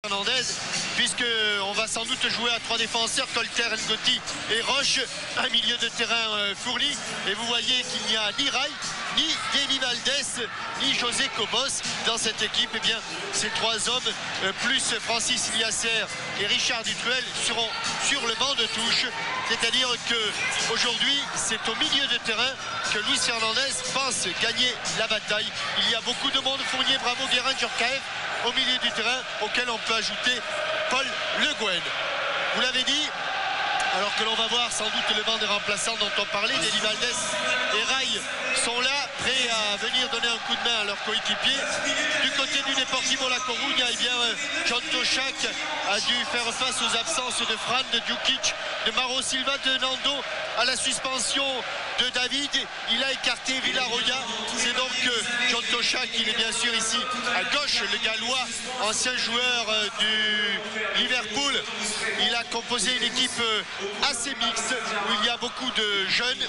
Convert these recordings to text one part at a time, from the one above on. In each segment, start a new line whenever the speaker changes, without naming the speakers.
Fernandez, puisque on va sans doute jouer à 3 défenseurs, Colter, Ngotti et Roche, un milieu de terrain fourni, et vous voyez qu'il n'y a ni Rai, ni Deni Valdés, ni José Cobos dans cette équipe. Et bien ces 3 hommes, plus Francis Iliasser et Richard Dutruel, seront sur le banc de touche, c'est-à-dire que aujourd'hui c'est au milieu de terrain que Luis Fernandez pense gagner la bataille. Il y a beaucoup de monde, Fournier, Bravo, Guérin, Djorkaeff au milieu du terrain, auquel on peut ajouter Paul Le Guen. Vous l'avez dit, alors que l'on va voir sans doute le banc des remplaçants dont on parlait, Deni Valdés et Rai sont là, prêts à venir donner un coup de main à leurs coéquipiers. Du côté du Deportivo La Coruña, eh bien, John Toshak a dû faire face aux absences de Fran, de Djukic, de Mauro Silva, de Nando, à la suspension de David. Il a écarté Villarroya. C'est donc John Toshak, il est bien sûr ici à gauche, le Gallois, ancien joueur du Liverpool. Il a composé une équipe assez mixte où il y a beaucoup de jeunes.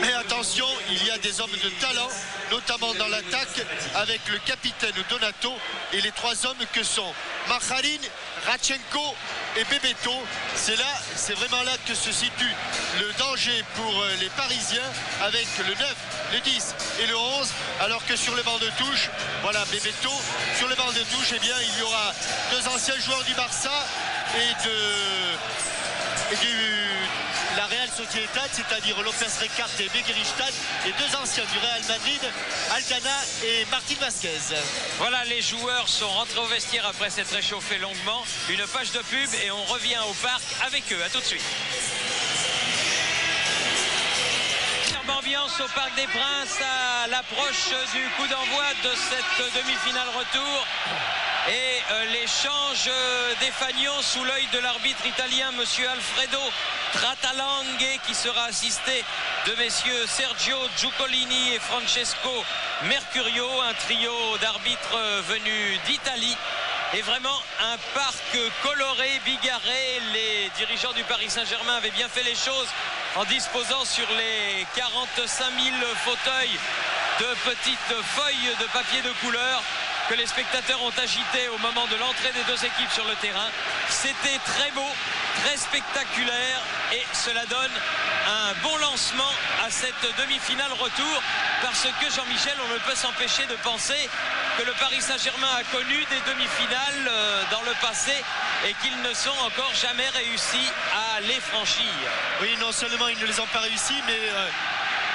Mais attention, il y a des hommes de talent, notamment dans l'attaque, avec le capitaine Donato et les 3 hommes que sont Macharin, Radchenko et Bebeto. C'est vraiment là que se situe le danger pour les Parisiens, avec le 9, le 10 et le 11, alors que sur le banc de touche, voilà Bebeto, sur le banc de touche, eh bien, il y aura 2 anciens joueurs du Barça et de la Real Sociedad, c'est-à-dire Lopez Recarte et Beguiristad, et 2 anciens du Real Madrid, Aldana et Martín Vázquez.
Voilà, les joueurs sont rentrés au vestiaire après s'être réchauffés longuement. Une page de pub et on revient au parc avec eux. À tout de suite. Ambiance au Parc des Princes à l'approche du coup d'envoi de cette demi-finale retour. Et l'échange des fagnons sous l'œil de l'arbitre italien, monsieur Alfredo Tratalanghe, qui sera assisté de messieurs Sergio Giucolini et Francesco Mercurio, un trio d'arbitres venus d'Italie. Et vraiment un parc coloré, bigarré. Les dirigeants du Paris Saint-Germain avaient bien fait les choses en disposant sur les 45 000 fauteuils de petites feuilles de papier de couleur que les spectateurs ont agité au moment de l'entrée des 2 équipes sur le terrain. C'était très beau, très spectaculaire, et cela donne un bon lancement à cette demi-finale retour, parce que Jean-Michel, on ne peut s'empêcher de penser que le Paris Saint-Germain a connu des demi-finales dans le passé et qu'ils ne sont encore jamais réussi à les franchir.
Oui, non seulement ils ne les ont pas réussi, mais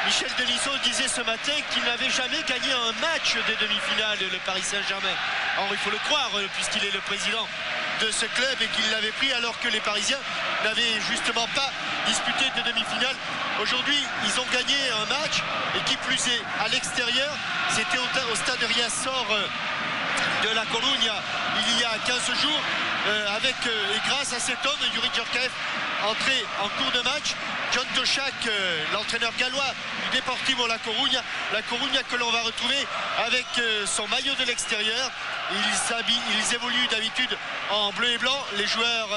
Michel Denisot disait ce matin qu'il n'avait jamais gagné un match des demi-finales, le Paris Saint-Germain. Or, il faut le croire, puisqu'il est le président de ce club et qu'il l'avait pris alors que les Parisiens n'avaient justement pas disputé de demi-finale. Aujourd'hui, ils ont gagné un match, et qui plus est à l'extérieur. C'était au stade Riazor de La Coruña il y a 15 jours, et grâce à cet homme, Youri Djorkaeff, entré en cours de match. John Toshak, l'entraîneur gallois du Deportivo La Coruña que l'on va retrouver avec son maillot de l'extérieur. Ils évoluent d'habitude en bleu et blanc, les joueurs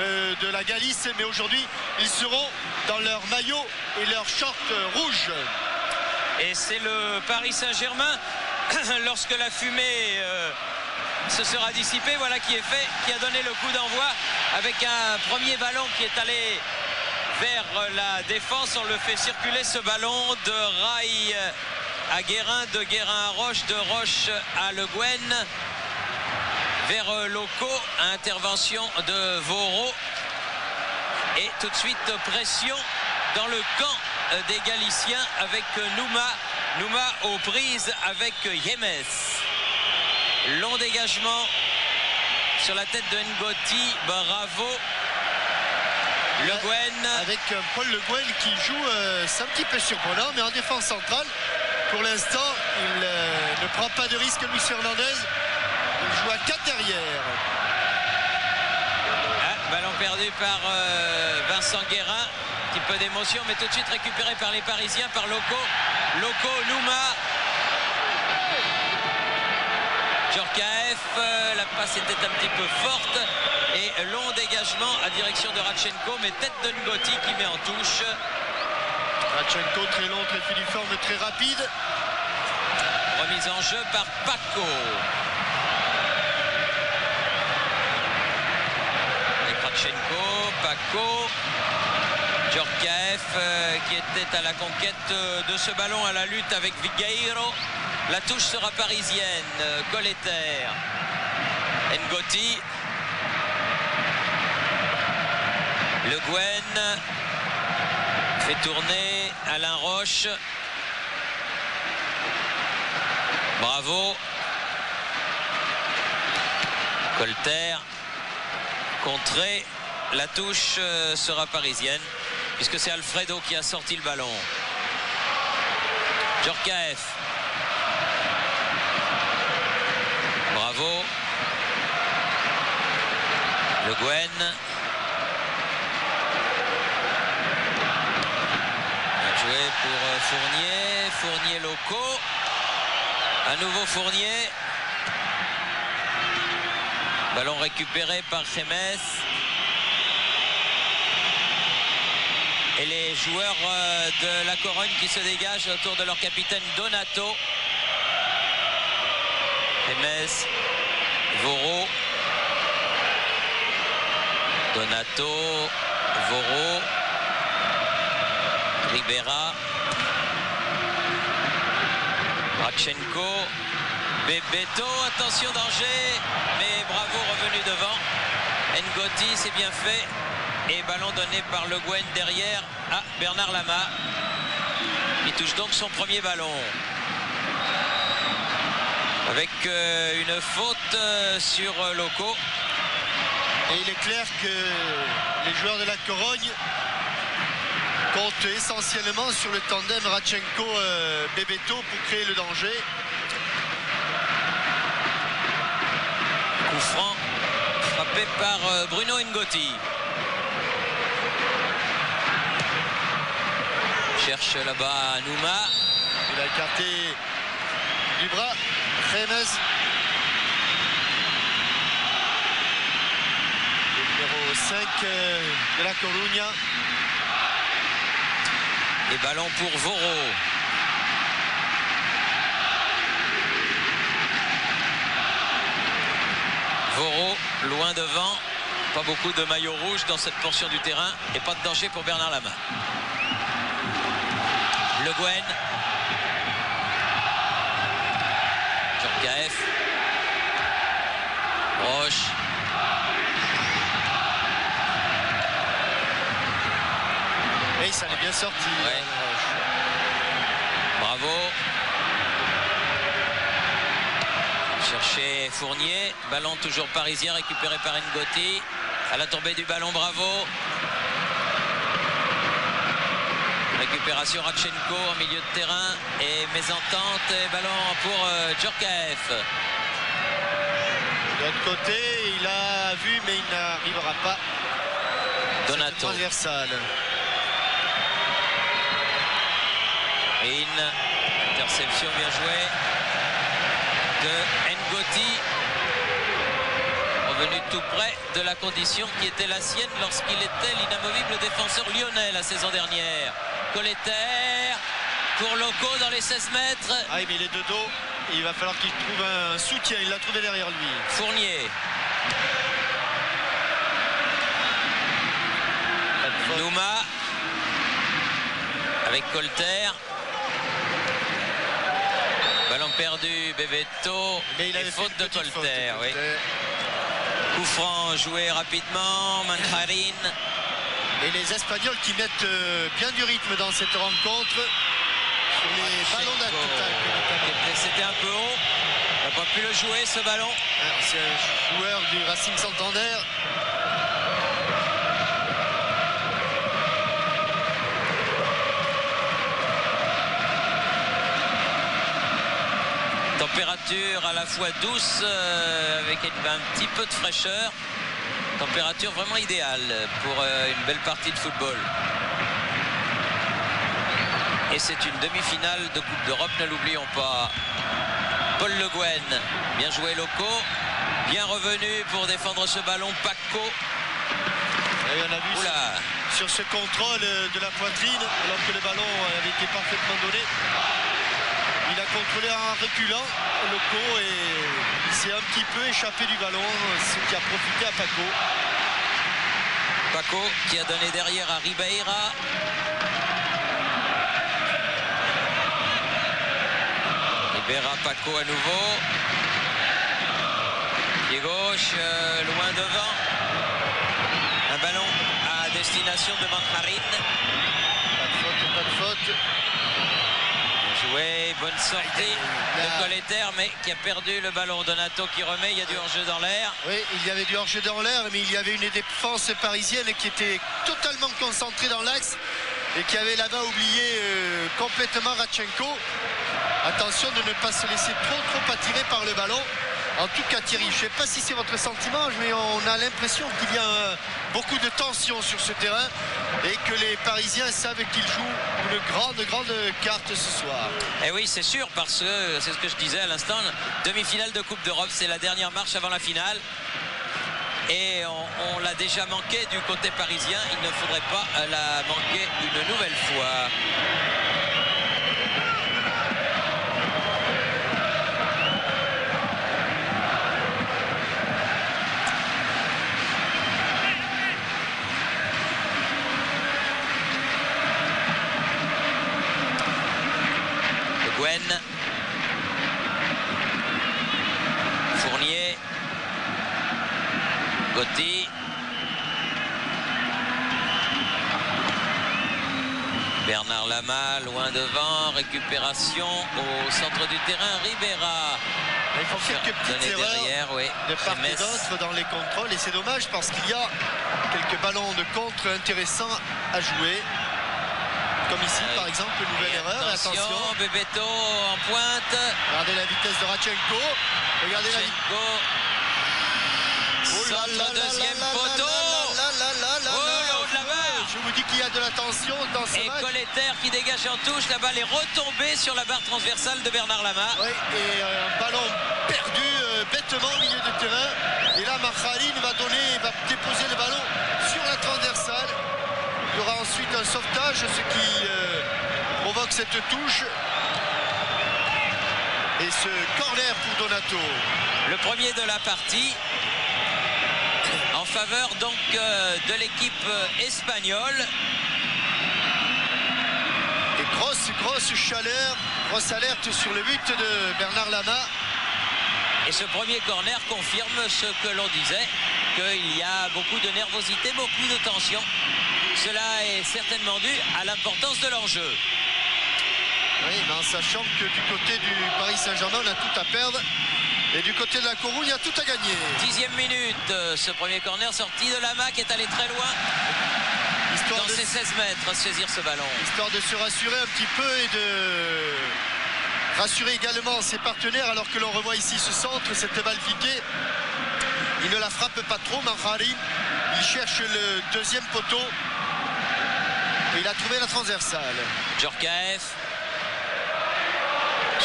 de la Galice, mais aujourd'hui ils seront dans leur maillot et leur short rouge.
Et c'est le Paris Saint-Germain, lorsque la fumée se sera dissipée, voilà qui est fait, qui a donné le coup d'envoi avec un premier ballon qui est allé vers la défense. On le fait circuler, ce ballon, de Rai à Guérin, de Guérin à Roche, de Roche à Le Guen, vers Loco, intervention de Voro. Et tout de suite pression dans le camp des Galiciens avec Nouma aux prises avec Yemes. Long dégagement sur la tête de Ngotti, bravo. Le Guen.
Avec Paul Le Guen qui joue, c'est un petit peu surprenant, mais en défense centrale. Pour l'instant, il ne prend pas de risque, Luis Fernandez. Il joue à 4 derrière.
Ballon perdu par Vincent Guérin. Un petit peu d'émotion, mais tout de suite récupéré par les Parisiens, par Loco, Nouma. Djorkaeff, la passe était un petit peu forte. Et long dégagement à direction de Radchenko, mais tête de Ngotti qui met en touche.
Radchenko très long, très filiforme, très rapide.
Remise en jeu par Paco. Radchenko, Paco, Djorkaeff qui était à la conquête de ce ballon, à la lutte avec Vigueiro. La touche sera parisienne. Colleter, Ngoti, Le Guen fait tourner Alain Roche. Bravo. Colleter contré. La touche sera parisienne puisque c'est Alfredo qui a sorti le ballon. Djorkaeff. Bravo. Le Guen. Bien joué pour Fournier. Fournier Loco. À nouveau Fournier. Ballon récupéré par Gémez. Et les joueurs de la Corogne qui se dégagent autour de leur capitaine Donato. Gémez, Voro. Donato, Voro. Ribera. Radchenko. Bebeto, attention, danger, mais Bravo revenu devant. Ngoti, c'est bien fait. Et ballon donné par Le Guen derrière à Bernard Lama. Il touche donc son premier ballon. Avec une faute sur Loco.
Et il est clair que les joueurs de la Corogne comptent essentiellement sur le tandem Radchenko-Bebeto pour créer le danger.
Coup franc frappé par Bruno Ngoti. Cherche là-bas Nouma.
Il a écarté du bras. Gémez. Le numéro 5 de la Coruña.
Et ballon pour Voro. Voro loin devant. Pas beaucoup de maillots rouges dans cette portion du terrain. Et pas de danger pour Bernard Lama. Le Guen. Djorkaeff. Roche.
Et ça l'est bien sorti.
Ouais. Bravo. Chercher Fournier. Ballon toujours parisien récupéré par Ngoti. À la tombée du ballon, Bravo. Récupération Radchenko en milieu de terrain et mésentente et ballon pour Djorkaeff.
De l'autre côté, il a vu mais il n'arrivera pas.
Donato.
Transversale.
Une interception bien jouée de Ngoti. Revenu tout près de la condition qui était la sienne lorsqu'il était l'inamovible défenseur lyonnais la saison dernière. Colleter pour Loco dans les 16 mètres.
Ah oui, mais il est de dos. Il va falloir qu'il trouve un soutien. Il l'a trouvé derrière lui.
Fournier. Nouma. Avec Colleter. Ballon perdu, Bebeto.
Mais il
et
avait
faute de Colleter. Oui. Coup franc joué rapidement. Manjarin.
Et les Espagnols qui mettent bien du rythme dans cette rencontre sur les ballons d'attaque.
C'était un peu haut. Il n'a pas pu le jouer ce ballon.
C'est un joueur du Racing Santander.
Température à la fois douce avec un petit peu de fraîcheur. Température vraiment idéale pour une belle partie de football. Et c'est une demi-finale de Coupe d'Europe, ne l'oublions pas. Paul Le Guen, bien joué Loco, bien revenu pour défendre ce ballon Paco.
Et on a vu
Oula.
sur ce contrôle de la poitrine, alors que le ballon avait été parfaitement donné. Il a contrôlé en reculant Loco et il s'est un petit peu échappé du ballon, ce qui a profité à Paco.
Paco qui a donné derrière à Ribeira. Ribeira, Paco à nouveau. Pied gauche, loin devant. Un ballon à destination de Manjarin.
Pas de faute.
Bien joué, bonne sortie de Colletter, mais qui a perdu le ballon. Donato qui remet, il y a du hors-jeu dans l'air.
Oui, il y avait du hors-jeu dans l'air, mais il y avait une défense parisienne qui était totalement concentrée dans l'axe et qui avait là-bas oublié complètement Radchenko. Attention de ne pas se laisser trop attirer par le ballon. En tout cas, Thierry, je ne sais pas si c'est votre sentiment, mais on a l'impression qu'il y a beaucoup de tension sur ce terrain et que les Parisiens savent qu'ils jouent une grande carte ce soir.
Et oui, c'est sûr, parce que c'est ce que je disais à l'instant, demi-finale de Coupe d'Europe, c'est la dernière marche avant la finale. Et on l'a déjà manqué du côté parisien, il ne faudrait pas la manquer une nouvelle fois. Fournier, Gotti, Bernard Lama loin devant, récupération au centre du terrain, Ribeira.
Il faut quelques petites erreurs
derrière, oui.
de part et d'autre dans les contrôles et c'est dommage parce qu'il y a quelques ballons de contre intéressants à jouer. Comme ici, par exemple, une nouvelle erreur. Attention,
Bebeto en pointe.
Regardez la vitesse de Radchenko. Regardez la
vitesse. Deuxième poteau.
Je vous dis qu'il y a de la tension dans ce match.
Et Colletter qui dégage en touche. La balle est retombée sur la barre transversale de Bernard Lama.
Oui, et un ballon perdu bêtement au milieu de terrain. Et là, Manjarin va déposer le ballon sur la transversale. Il y aura ensuite un sauvetage, ce qui provoque cette touche. Et ce corner pour Donato.
Le premier de la partie. En faveur donc de l'équipe espagnole.
Et grosse chaleur, grosse alerte sur le but de Bernard Lama.
Et ce premier corner confirme ce que l'on disait, qu'il y a beaucoup de nervosité, beaucoup de tension. Cela est certainement dû à l'importance de l'enjeu.
Oui, mais en sachant que du côté du Paris Saint-Germain, on a tout à perdre. Et du côté de la Corugne, il y a tout à gagner.
10e minute, ce premier corner sorti de Lama qui est allé très loin. Dans ses 16 mètres, saisir ce ballon.
Histoire de se rassurer un petit peu et de rassurer également ses partenaires alors que l'on revoit ici ce centre, cette balle piquée. Il ne la frappe pas trop, Manjarin. Il cherche le deuxième poteau. Et il a trouvé la transversale.
Djorkaeff.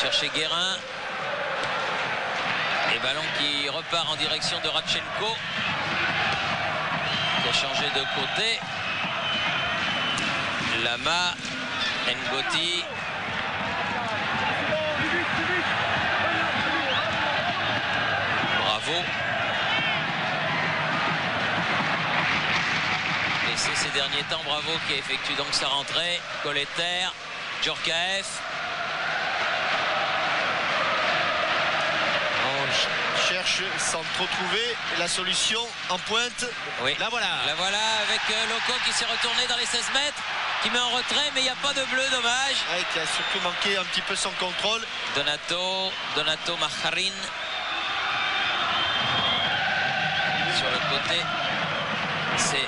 Chercher Guérin. Et ballon qui repart en direction de Radchenko. Qui a changé de côté. Lama. Ngotti. Bravo. Laissé ces derniers temps, Bravo qui effectue donc sa rentrée. Colletter. Djorkaeff.
Cherche sans trop trouver la solution en pointe.
Oui.
La voilà.
La voilà avec Loco qui s'est retourné dans les 16 mètres, qui met en retrait, mais il n'y a pas de bleu, dommage.
Ouais, qui a surtout manqué un petit peu son contrôle.
Donato Manjarin. Sur le côté, c'est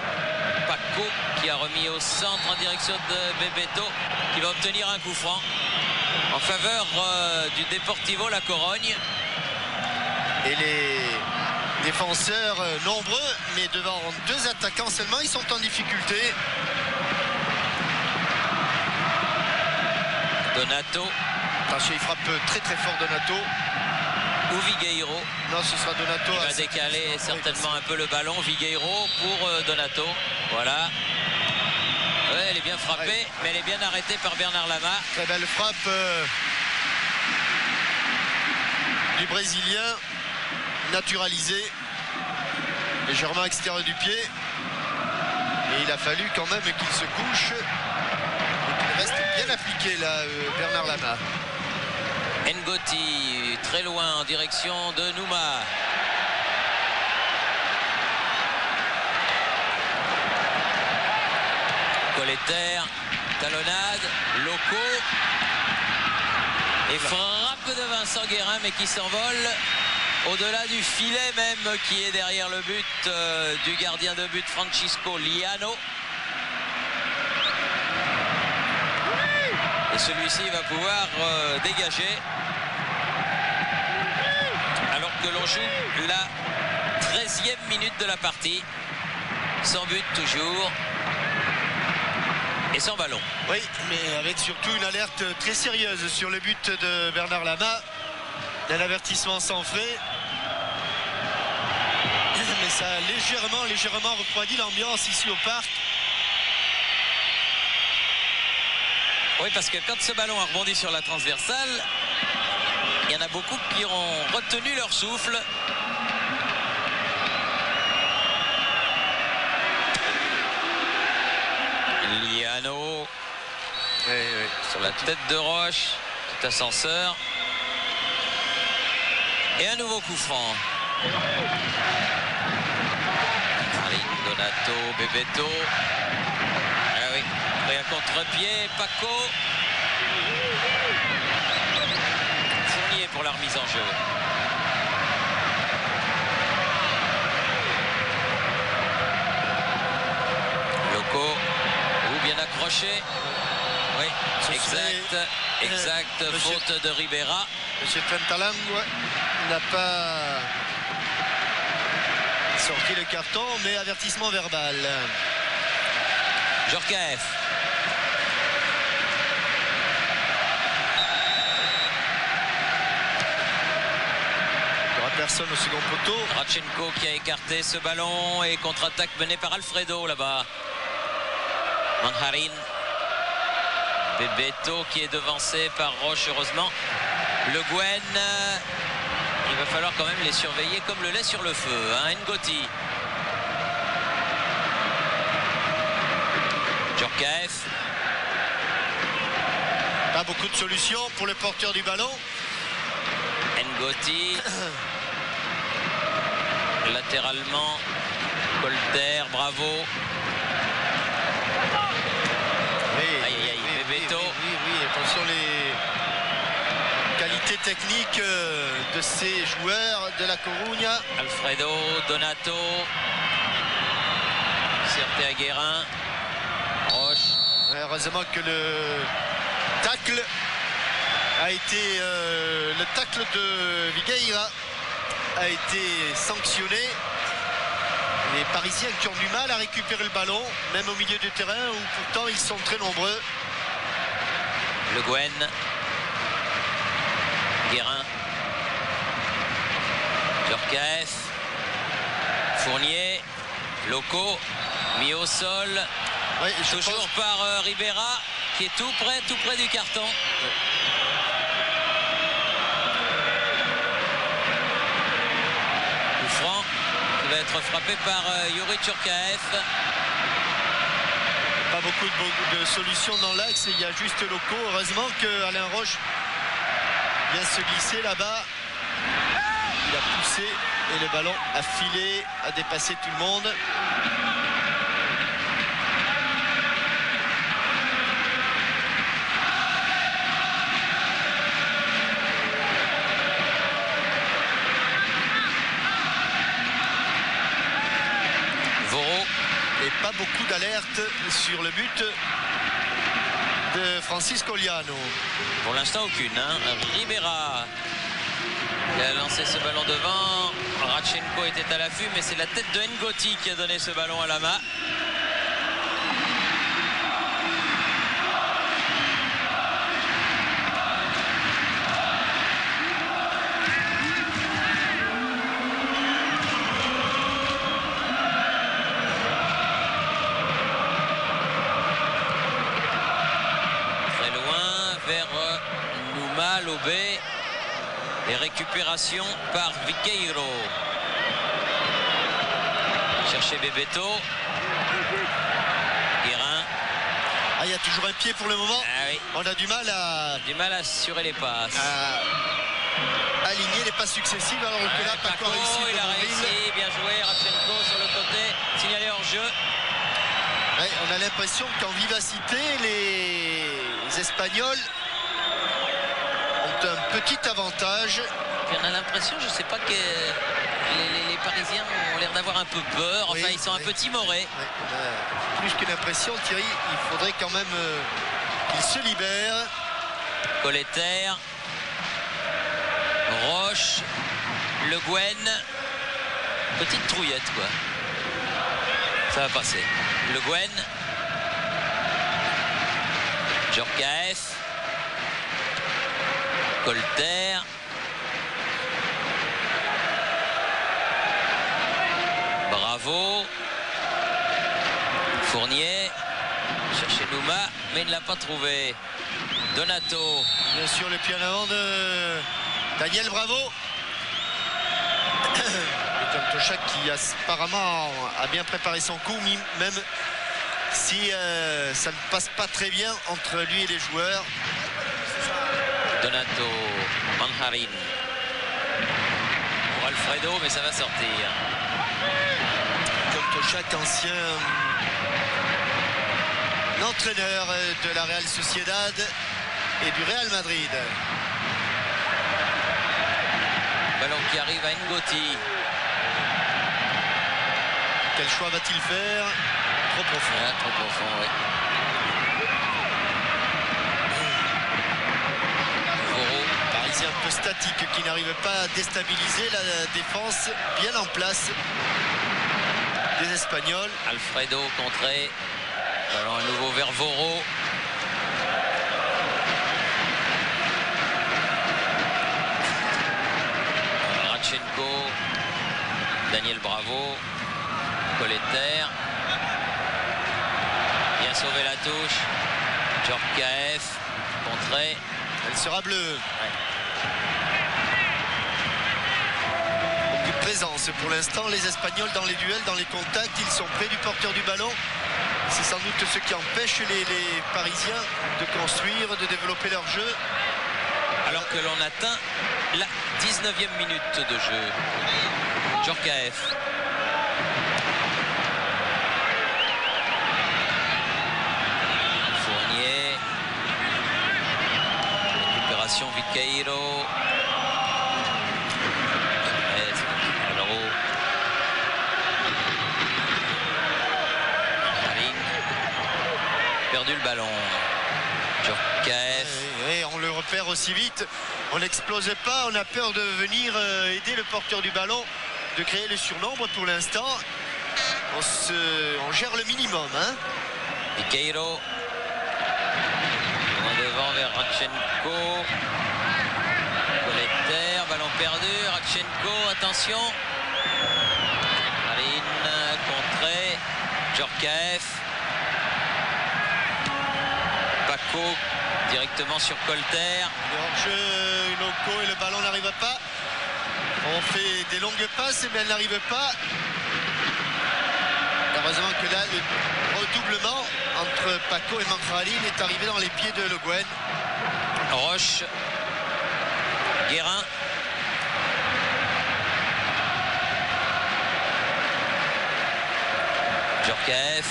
Paco qui a remis au centre en direction de Bebeto, qui va obtenir un coup franc en faveur du Deportivo La Corogne.
Et les défenseurs nombreux, mais devant deux attaquants seulement, ils sont en difficulté.
Donato.
Attention, il frappe très fort Donato.
Ou Vigueiro.
Non, ce sera Donato.
Il va décaler certainement un peu le ballon. Vigueiro pour Donato. Voilà. Ouais, elle est bien frappée, mais elle est bien arrêtée par Bernard Lama.
Très belle frappe du Brésilien. Naturalisé, légèrement extérieur du pied. il a fallu quand même qu'il se couche et qu'il reste bien appliqué là, Bernard Lama.
Ngoti très loin en direction de Nouma. Colletter, talonnade, Loco et frappe de Vincent Guérin, mais qui s'envole au-delà du filet même, qui est derrière le but du gardien de but Francisco Liano. Et celui-ci va pouvoir dégager, alors que l'on joue la 13e minute de la partie. Sans but toujours. Et sans ballon.
Oui, mais avec surtout une alerte très sérieuse sur le but de Bernard Lama. Un avertissement sans frais. Mais ça a légèrement refroidi l'ambiance ici au parc.
Oui, parce que quand ce ballon a rebondi sur la transversale, il y en a beaucoup qui ont retenu leur souffle. Liano, sur la tête de Roche, tout ascenseur. Et un nouveau coup franc. Donato, Bebeto. Ah oui, pris à contre-pied, Paco. Fournier pour la remise en jeu. Loco, bien accroché. Oui, exact, faute de Ribera.
Monsieur Trentalam n'a pas sorti le carton, mais avertissement verbal.
Djorkaeff.
Il n'y aura personne au second poteau.
Radchenko qui a écarté ce ballon et contre-attaque menée par Alfredo là-bas. Manharin. Bebeto qui est devancé par Roche, heureusement. Le Guen, il va falloir quand même les surveiller comme le lait sur le feu. Hein. Ngoti. Djorkaeff.
Pas beaucoup de solutions pour le porteur du ballon.
Ngoti. Latéralement, Colter, bravo. Bebeto.
Oui, attention les qualités techniques de ces joueurs de la Coruña.
Alfredo, Donato. Certé à Guérin. Roche.
Heureusement que le tacle a été le tacle de Vigueira a été sanctionné. Les Parisiens qui ont du mal à récupérer le ballon, même au milieu du terrain où pourtant ils sont très nombreux.
Le Guen. Guérin. Djorkaeff. Fournier. Loco. Mis au sol.
Oui,
toujours par Ribera, qui est tout près du carton.
Ouais.
Coup franc qui va être frappé par Youri Djorkaeff.
Pas beaucoup de solutions dans l'axe, il y a juste Loco. Heureusement que Alain Roche vient se glisser là-bas. Il a poussé et le ballon a filé, a dépassé tout le monde. Et pas beaucoup d'alerte sur le but de Francisco Liano.
Pour l'instant aucune. Hein. Ribera qui a lancé ce ballon devant. Radchenko était à l'affût, mais c'est la tête de Ngoti qui a donné ce ballon à Lama. Lobé et récupération par Viqueiro. Chercher Bebeto.
il y a toujours un pied pour le moment.
Ah oui.
On a du mal à
assurer les passes.
Aligner les passes successives. Alors que là, Paco a réussi.
Il a réussi, bien joué. Radchenko sur le côté, signalé hors jeu.
Ouais, on a l'impression qu'en vivacité, les Espagnols ont un petit avantage.
Puis on a l'impression, je ne sais pas, que les Parisiens ont l'air d'avoir un peu peur. Enfin, ils sont un peu timorés.
Plus qu'une impression, Thierry, il faudrait quand même qu'ils se libèrent.
Colletter, Roche, Le Guen. Petite trouillette, quoi. Ça va passer. Le Guen, Djorkaeff, Colletter, Bravo, Fournier, chercher Nouma, mais il ne l'a pas trouvé. Donato.
Bien sûr, le pied en avant de Daniel Bravo. Tom Tochak qui apparemment a bien préparé son coup, même si ça ne passe pas très bien entre lui et les joueurs.
Donato, Manharin pour Alfredo, mais ça va sortir.
Tom Tochak, ancien entraîneur de la Real Sociedad et du Real Madrid.
Ballon qui arrive à Ngoti.
Quel choix va-t-il faire? Trop profond.
Ah, trop profond, oui. Voro.
Parisien un peu statique qui n'arrive pas à déstabiliser la défense bien en place des Espagnols.
Alfredo contré. Ballon à nouveau vers Voro. Radchenko. Daniel Bravo. Colletter. Bien sauvé la touche. Djorkaeff. Contré.
Elle sera bleue.
Ouais.
Beaucoup de présence pour l'instant. Les Espagnols dans les duels, dans les contacts, ils sont près du porteur du ballon. C'est sans doute ce qui empêche les Parisiens de construire, de développer leur jeu.
Alors que l'on atteint la 19e minute de jeu. Djorkaeff. Fournier. Récupération Viqueiro. Perdu le ballon. Djorkaeff.
Et on le repère aussi vite. On n'explose pas. On a peur de venir aider le porteur du ballon, de créer le surnombre pour l'instant. On gère le minimum. Hein.
Viqueiro. En devant vers Radchenko. Colletter. Ballon perdu. Radchenko. Attention. Marine. Contré. Djorkaeff. Paco directement sur Colletter.
Hors-jeu, Loco et le ballon n'arrive pas. On fait des longues passes mais elle n'arrive pas. Heureusement que là, le redoublement entre Paco et Manharin est arrivé dans les pieds de Le Guen.
Roche. Guérin. Djorkaeff.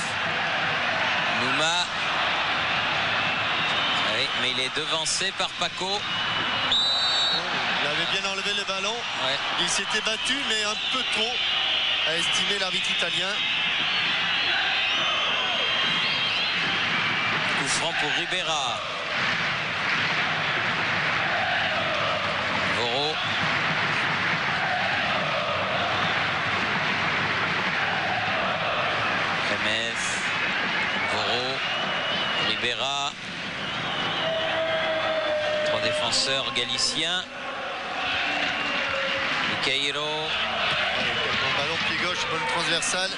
Nouma. Mais il est devancé par Paco.
Il avait bien enlevé le ballon.
Ouais.
Il s'était battu, mais un peu trop, a estimé l'arbitre italien.
Coup franc pour Ribera. Voro. Remez. Voro. Ribera. Défenseur galicien. Viqueiro.
Bon ballon pied gauche, bonne transversale.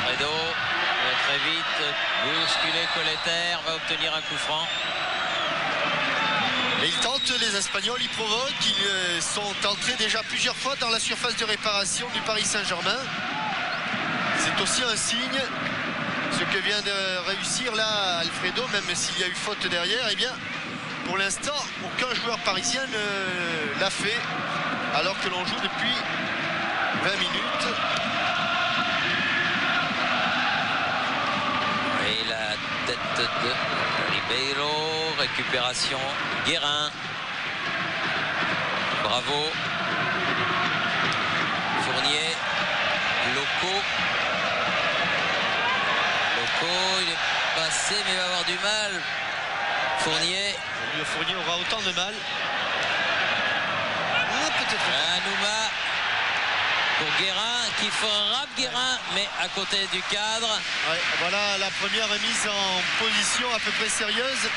Fredo va très vite bousculer Colletter, va obtenir un coup franc.
Et ils tentent, les Espagnols, ils provoquent. Ils sont entrés déjà plusieurs fois dans la surface de réparation du Paris Saint-Germain. C'est aussi un signe ce que vient de réussir là Alfredo, même s'il y a eu faute derrière, eh bien pour l'instant aucun joueur parisien ne l'a fait alors que l'on joue depuis 20 minutes.
Et la tête de Ribeiro, récupération Guérin. Bravo. Fournier, Loco, il est passé mais il va avoir du mal. Fournier
aura autant de mal. Peut-être.
Anouma pour Guérin qui frappe Guérin mais à côté du cadre.
Ouais, voilà la première mise en position à peu près sérieuse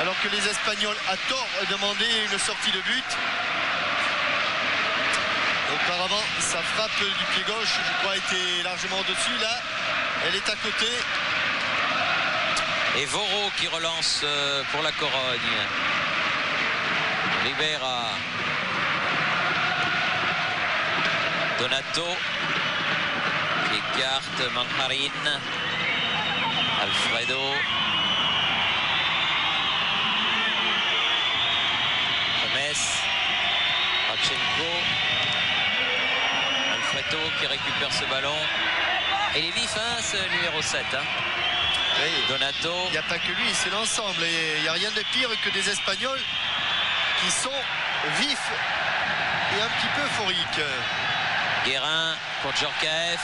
alors que les Espagnols à tort demandaient une sortie de but. Auparavant, sa frappe du pied gauche, je crois, était largement au-dessus. Là, elle est à côté.
Et Voro qui relance pour la Corogne. Ribera. Donato qui écarte Manjarin. Alfredo. James. Pachenko. Alfredo qui récupère ce ballon. Et il est vif, hein, ce numéro 7. Hein.
Oui.
Donato.
Il n'y a pas que lui, c'est l'ensemble. Et il n'y a rien de pire que des Espagnols qui sont vifs et un petit peu euphoriques.
Guérin contre Djorkaeff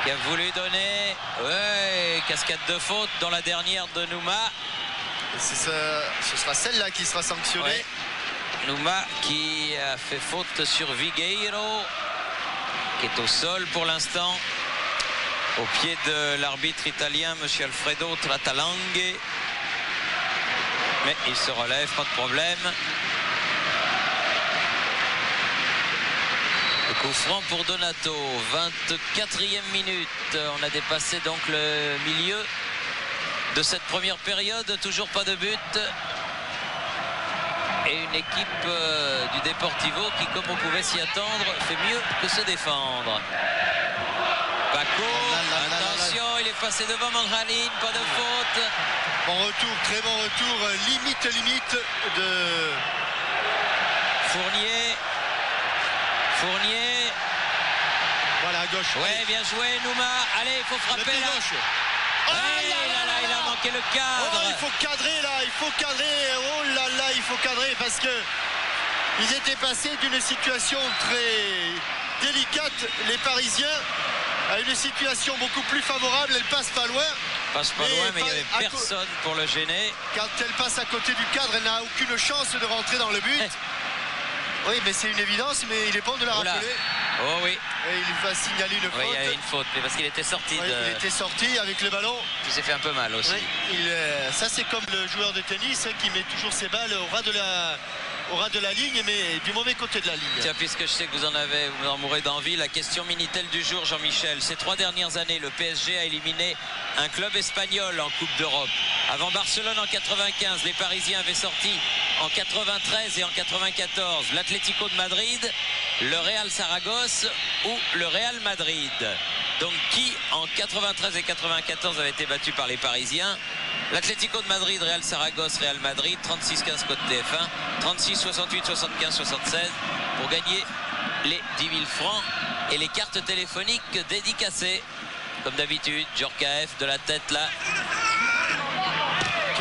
qui a voulu donner. Ouais, cascade de faute dans la dernière de Nouma.
Ce sera celle-là qui sera sanctionnée.
Ouais. Nouma qui a fait faute sur Vigueiro qui est au sol pour l'instant. Au pied de l'arbitre italien, monsieur Alfredo Tratalanghe. Mais il se relève, pas de problème. Le coup franc pour Donato, 24e minute. On a dépassé donc le milieu de cette première période. Toujours pas de but. Et une équipe du Deportivo qui, comme on pouvait s'y attendre, fait mieux que se défendre. Paco, attention, il est passé devant Manjarin, pas de faute.
Bon retour, très bon retour, limite de
Fournier.
Voilà, à gauche.
Ouais, bien joué, Nouma. Allez, il faut frapper là.
Oh
il a manqué le cadre.
Oh, il faut cadrer là, il faut cadrer. Oh là là, il faut cadrer parce que ils étaient passés d'une situation très délicate, les Parisiens, à une situation beaucoup plus favorable. Elle passe pas loin.
Mais il n'y avait personne pour le gêner.
Quand elle passe à côté du cadre, elle n'a aucune chance de rentrer dans le but. Oui, mais c'est une évidence, mais il est bon de la rappeler.
Oh oui.
Et il va signaler une faute.
Oui, il y avait une faute, mais parce qu'il était sorti.
Il était sorti avec le ballon.
Il s'est fait un peu mal aussi.
Oui, ça, c'est comme le joueur de tennis qui met toujours ses balles au ras de la ligne, mais du mauvais côté de la ligne.
Tiens, puisque je sais que vous en mourrez d'envie, la question Minitel du jour, Jean-Michel. Ces 3 dernières années, le PSG a éliminé un club espagnol en Coupe d'Europe. Avant Barcelone en 95, les Parisiens avaient sorti en 93 et en 94 l'Atlético de Madrid, le Real Saragosse ou le Real Madrid. Donc qui en 93 et 94 avait été battu par les Parisiens? L'Atlético de Madrid, Real Saragosse, Real Madrid, 36-15 code TF1, 36 68 75 76 pour gagner les 10 000 francs et les cartes téléphoniques dédicacées. Comme d'habitude, Djorkaeff de la tête là.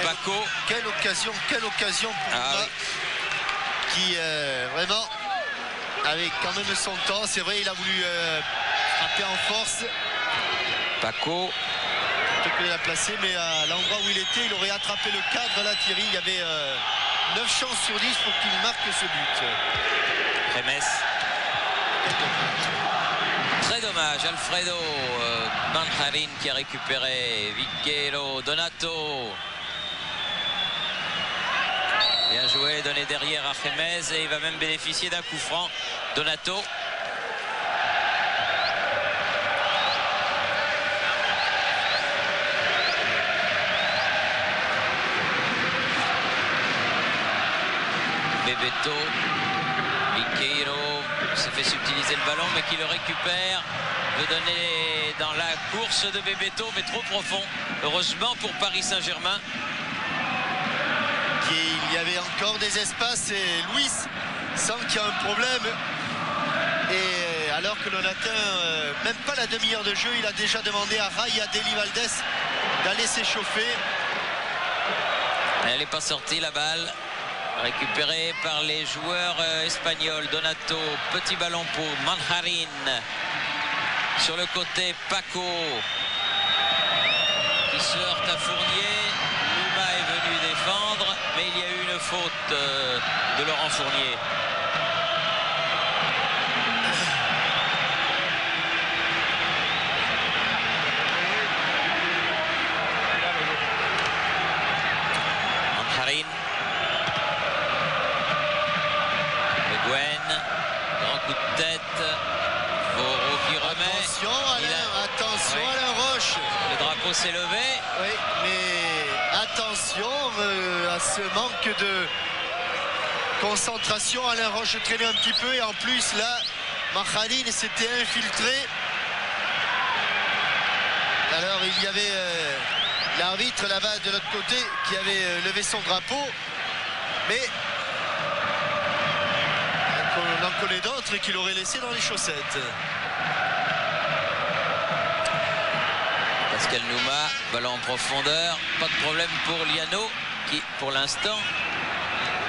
Paco.
Quelle occasion pour lui, qui vraiment avait quand même son temps. C'est vrai, il a voulu frapper en force.
Paco.
Plutôt que de la placer, mais à l'endroit où il était, il aurait attrapé le cadre là, Thierry. Il y avait 9 chances sur 10 pour qu'il marque ce but.
James. Très dommage, Alfredo Manjarin qui a récupéré Vigueiro, Donato. Bien joué, donné derrière à James et il va même bénéficier d'un coup franc. Donato. Bebeto, Vigueiro s'est fait subtiliser le ballon mais qui le récupère, veut donner dans la course de Bebeto, mais trop profond. Heureusement pour Paris Saint-Germain.
Il y avait encore des espaces et Luis sent qu'il y a un problème. Et alors que l'on atteint même pas la demi-heure de jeu, il a déjà demandé à Raya Deli Valdés d'aller s'échauffer.
Elle n'est pas sortie la balle. Récupérée par les joueurs espagnols. Donato, petit ballon pour Manjarin. Sur le côté, Paco qui se heurte à Fournier. Luma est venu défendre, mais il y a eu une faute de Laurent Fournier. Manjarin. Le Guen. Grand coup de tête. Voro qui remet.
Attention Alain, attention
Oui.
Alain Roche.
Le drapeau s'est levé.
Oui, mais attention à ce manque de concentration. Alain Roche traînait un petit peu et en plus là, Manjarin s'était infiltré. Alors il y avait l'arbitre là-bas de l'autre côté qui avait levé son drapeau, mais on en connaît d'autres qui l'auraient laissé dans les chaussettes.
Pascal Nouma, ballon en profondeur, pas de problème pour Liano qui pour l'instant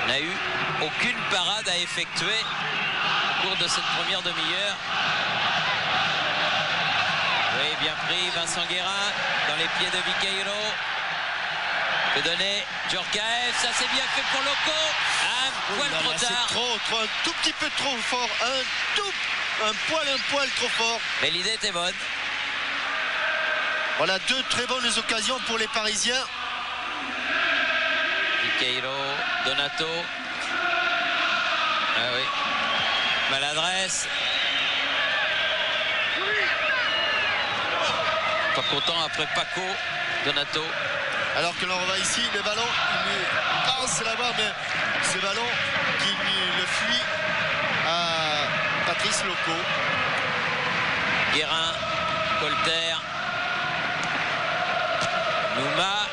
n'a eu aucune parade à effectuer au cours de cette première demi-heure. Oui, bien pris, Vincent Guérin dans les pieds de Viqueiro. Que donner Djorkaeff, ça c'est bien fait pour Loco. Un poil trop tard.
C'est trop, un tout petit peu trop fort, un poil trop fort.
Mais l'idée était bonne.
Voilà deux très bonnes occasions pour les Parisiens.
Viqueiro, Donato. Ah oui. Maladresse. Pas content après Paco, Donato.
Alors que l'on revoit ici le ballon, il pense l'avoir, mais ce ballon qui le fuit à Patrice Loco.
Guérin, Colter. Nouma,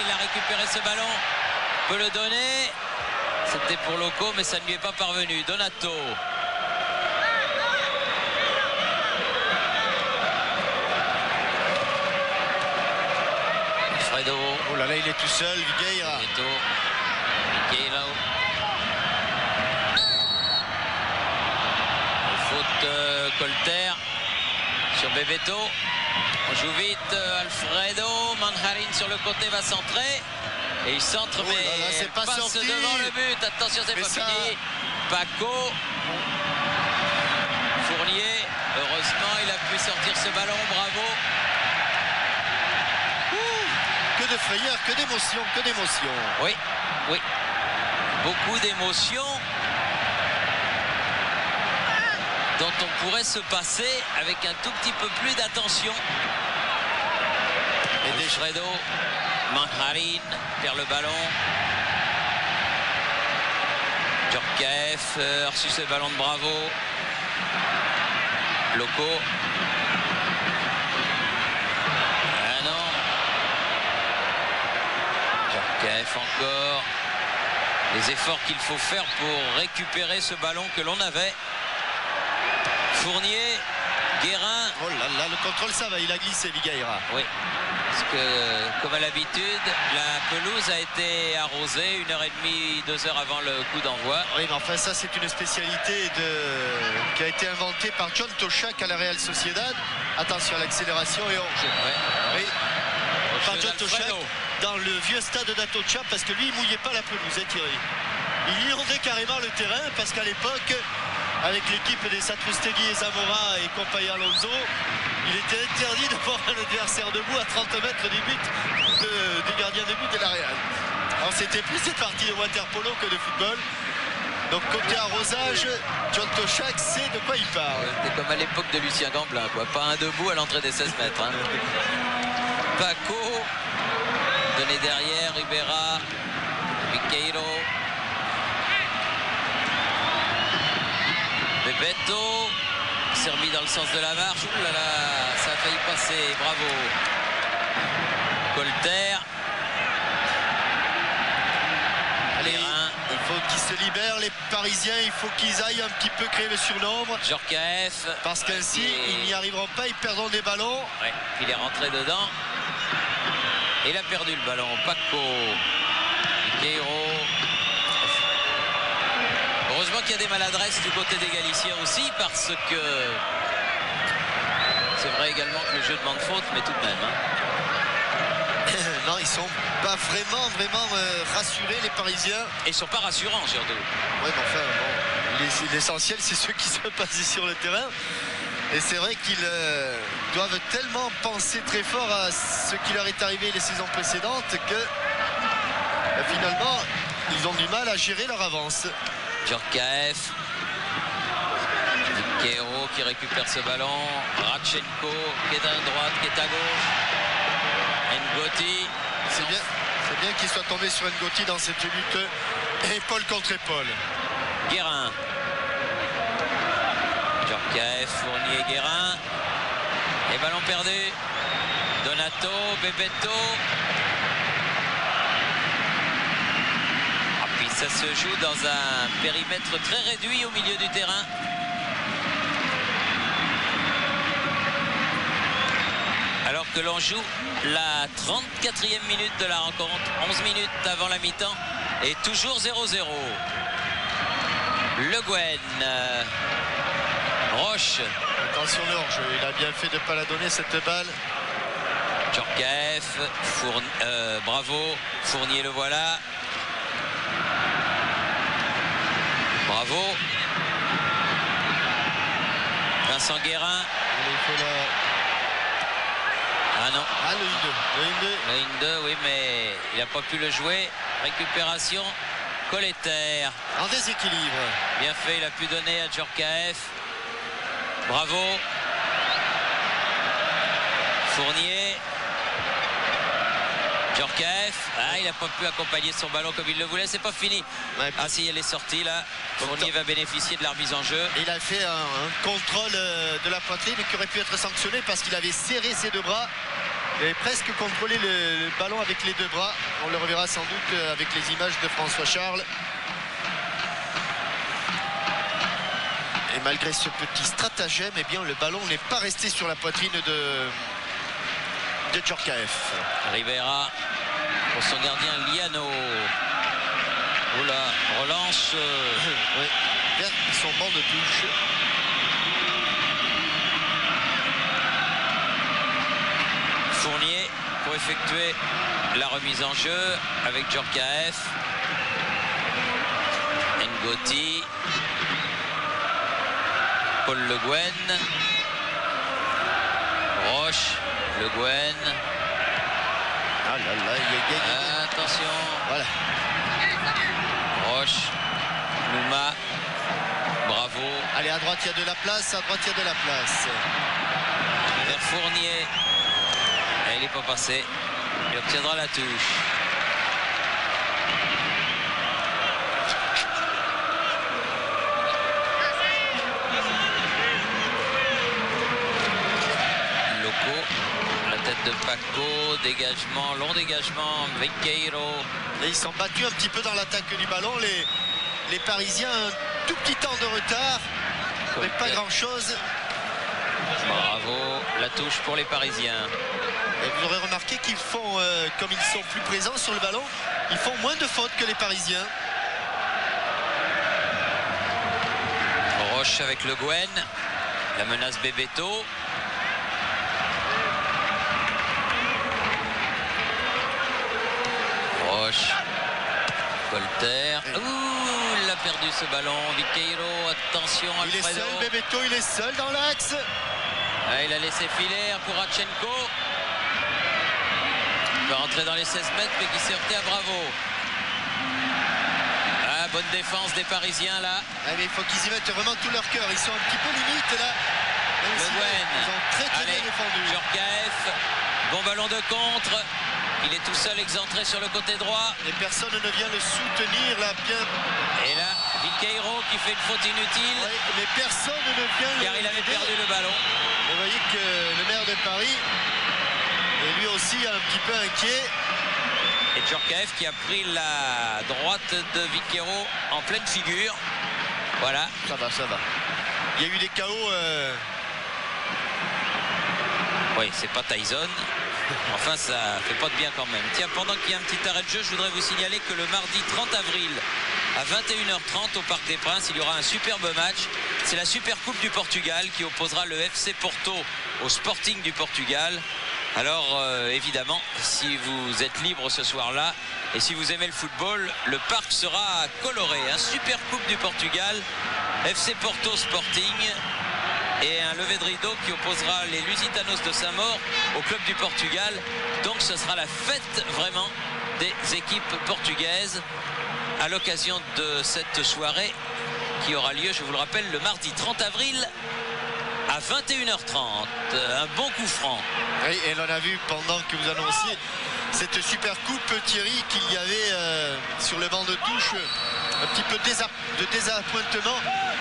il a récupéré ce ballon, peut le donner, c'était pour Loco mais ça ne lui est pas parvenu. Donato. Fredo.
Oh là là, il est tout seul, Vigueira.
Vigueira. Faute Colter sur Bebeto. On joue vite, Alfredo, Manjarin sur le côté va centrer. Et il centre, mais
là là, c'est pas
passe
sorti.
devant le but. Attention, c'est pas fini. Paco. Fournier, heureusement, il a pu sortir ce ballon, bravo.
Que de frayeur, que d'émotion, que d'émotion.
Oui, oui. Beaucoup d'émotions dont on pourrait se passer avec un tout petit peu plus d'attention. Et Fredo, Manjarin perd le ballon. Djorkaeff a reçu ce ballon de Bravo. Loco. Ah non. Djorkaeff encore. Les efforts qu'il faut faire pour récupérer ce ballon que l'on avait. Fournier, Guérin.
Oh là là, le contrôle ça va, il a glissé Vigueira.
Oui, parce que comme à l'habitude, la pelouse a été arrosée 1h30, 2 heures avant le coup d'envoi.
Oui, mais enfin ça c'est une spécialité qui a été inventée par John Toshak à la Real Sociedad. Attention à l'accélération et hors jeu.
Ouais.
Oui. Par John Toshak dans le vieux stade d'Atocha, parce que lui il mouillait pas la pelouse, hein, Thierry. Il inondait carrément le terrain parce qu'à l'époque, avec l'équipe des Satrustegui et Zamora et compagnie Alonso, il était interdit de voir un adversaire debout à 30 mètres du but du gardien de but de la Real. Alors c'était plus cette partie de waterpolo que de football. Donc côté arrosage, John Toshak sait de quoi il parle.
C'était comme à l'époque de Lucien Gamblin, quoi. Pas un debout à l'entrée des 16 mètres. Hein. Paco, donné derrière, Ribera, Viqueiro. Bebeto, s'est remis dans le sens de la marche. Ouh là là, ça a failli passer. Bravo. Colter.
Allez, il faut qu'ils se libèrent, les Parisiens. Il faut qu'ils aillent un petit peu créer le surnombre.
Djorkaeff.
Parce qu'ainsi, ils n'y arriveront pas. Ils perdront des ballons.
Ouais, puis il est rentré dedans. Il a perdu le ballon. Paco. Guerreiro. Heureusement qu'il y a des maladresses du côté des Galiciens aussi, parce que c'est vrai également que le jeu demande faute, mais tout de même. Hein.
Non, ils sont pas vraiment rassurés, les Parisiens.
Et ils sont pas rassurants, surtout.
Ouais, mais enfin, bon, l'essentiel, c'est ceux qui sont passés sur le terrain. Et c'est vrai qu'ils doivent tellement penser très fort à ce qui leur est arrivé les saisons précédentes que finalement, ils ont du mal à gérer leur avance.
Djorkaeff. Guerreiro qui récupère ce ballon. Radchenko qui est à droite, qui est à gauche. Ngoti.
C'est bien qu'il soit tombé sur Ngoti dans cette lutte épaule contre épaule.
Guérin. Djorkaeff, Fournier, Guérin. Et ballon perdu. Donato, Bebeto. Ah, puis ça se joue dans un périmètre très réduit au milieu du terrain. Alors que l'on joue la 34e minute de la rencontre, 11 minutes avant la mi-temps, et toujours 0-0. Le Guen, Roche.
Attention l'orge, il a bien fait de ne pas la donner cette balle.
Djorkaeff, bravo, Fournier le voilà. Bravo. Vincent Guérin.
Il faut la...
Ah non.
Ah, le 1-2.
Le 1-2, oui, mais il n'a pas pu le jouer. Récupération, Colleter.
En déséquilibre.
Bien fait, il a pu donner à Djorkaeff. Bravo. Fournier. Djorkaeff. Ah, il n'a pas pu accompagner son ballon comme il le voulait. C'est pas fini.
Ouais.
Ah si, elle est sortie là. Fournier va bénéficier de la remise en jeu.
Il a fait un contrôle de la poitrine qui aurait pu être sanctionné parce qu'il avait serré ses deux bras. Il avait presque contrôlé le ballon avec les deux bras. On le reverra sans doute avec les images de François Charles. Et malgré ce petit stratagème, eh bien, le ballon n'est pas resté sur la poitrine de Djorkaeff.
Rivera pour son gardien Liano. Oula, relance.
Oui. Bien, ils sont bons de touche.
Fournier pour effectuer la remise en jeu avec Djorkaeff. Ngoti. Paul Le Guen. Roche. Le Guen.
Ah là là, il a gagné.
Attention.
Voilà.
Roche. Nouma. Bravo.
Allez, à droite, il y a de la place. À droite, il y a de la place.
Vers Fournier. Et il n'est pas passé. Il obtiendra la touche. De Paco, dégagement, long dégagement, Guerreiro.
Et ils sont battus un petit peu dans l'attaque du ballon. Les Parisiens, un tout petit temps de retard, mais pas grand chose.
Bravo, la touche pour les Parisiens.
Et vous aurez remarqué qu'ils font, comme ils sont plus présents sur le ballon, ils font moins de fautes que les Parisiens.
Roche avec Le Guen, la menace Bebeto. Roche, Colter. Ouh, il a perdu ce ballon. Guerreiro, attention, Alfredo.
Il est seul, Bebeto, il est seul dans l'axe.
Ah, il a laissé filer pour Radchenko. Il va rentrer dans les 16 mètres, mais qui s'est heurté à Bravo. Ah, bonne défense des Parisiens là.
Ah, mais il faut qu'ils y mettent vraiment tout leur cœur. Ils sont un petit peu limite là.
Le Guen.
Ils ont très bien défendu.
Djorkaeff, bon ballon de contre. Il est tout seul excentré sur le côté droit.
Et personne ne vient le soutenir là, bien.
Et là, Viqueiro qui fait une faute inutile.
Oui, mais personne ne vient
car il avait perdu le ballon.
Vous voyez que le maire de Paris est lui aussi un petit peu inquiet.
Et Djorkaeff qui a pris la droite de Viqueiro en pleine figure. Voilà.
Ça va, ça va. Il y a eu des KO.
Oui, c'est pas Tyson. Enfin, ça fait pas de bien quand même. Tiens, pendant qu'il y a un petit arrêt de jeu, je voudrais vous signaler que le mardi 30 avril à 21h30 au Parc des Princes, il y aura un superbe match. C'est la Super Coupe du Portugal qui opposera le FC Porto au Sporting du Portugal. Alors, évidemment, si vous êtes libre ce soir-là et si vous aimez le football, le parc sera coloré. Un Super Coupe du Portugal, FC Porto Sporting. Et un lever de rideau qui opposera les Lusitanos de Saint-Maur au club du Portugal. Donc ce sera la fête vraiment des équipes portugaises à l'occasion de cette soirée qui aura lieu, je vous le rappelle, le mardi 30 avril à 21h30. Un bon coup franc.
Oui, et l'on a vu pendant que vous annonciez cette super coupe, Thierry, qu'il y avait sur le banc de touche un petit peu de désappointement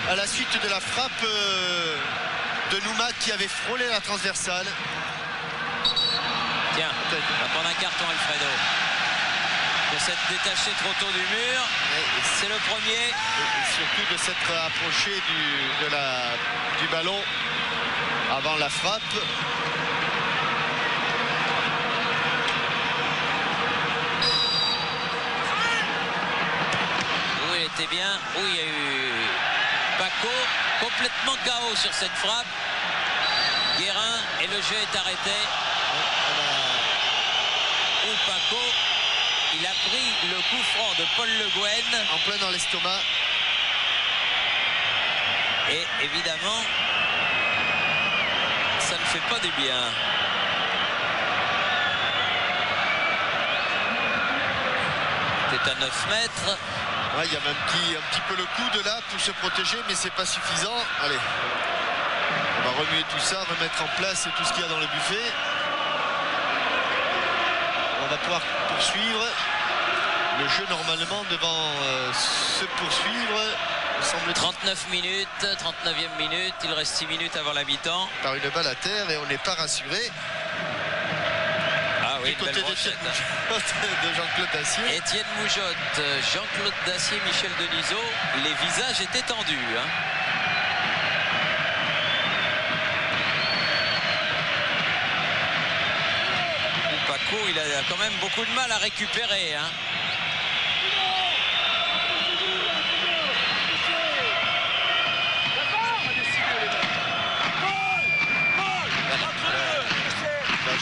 à la suite de la frappe de Nouma qui avait frôlé la transversale.
Tiens, on va prendre un carton, Alfredo. De s'être détaché trop tôt du mur. C'est le premier.
Et surtout de s'être approché du ballon avant la frappe.
Où il était bien. Où il y a eu Paco complètement KO sur cette frappe. Guérin et le jeu est arrêté. Où Paco, il a pris le coup franc de Paul Le Guen.
En plein dans l'estomac.
Et évidemment, ça ne fait pas du bien. C'est à 9 mètres.
Ouais, il y avait un petit peu le coude là pour se protéger, mais c'est pas suffisant. Allez, on va remuer tout ça, remettre en place tout ce qu'il y a dans le buffet. On va pouvoir poursuivre. Le jeu normalement devant se poursuivre.
39 minutes, 39e minute, il reste 6 minutes avant la mi-temps.
Par une balle à terre et on n'est pas rassuré.
Ah oui,
du côté de Jean-Claude Dacier.
Étienne Moujotte, Jean-Claude Dacier, Michel Denisot, les visages étaient tendus. Hein. Paco, il a quand même beaucoup de mal à récupérer. Hein.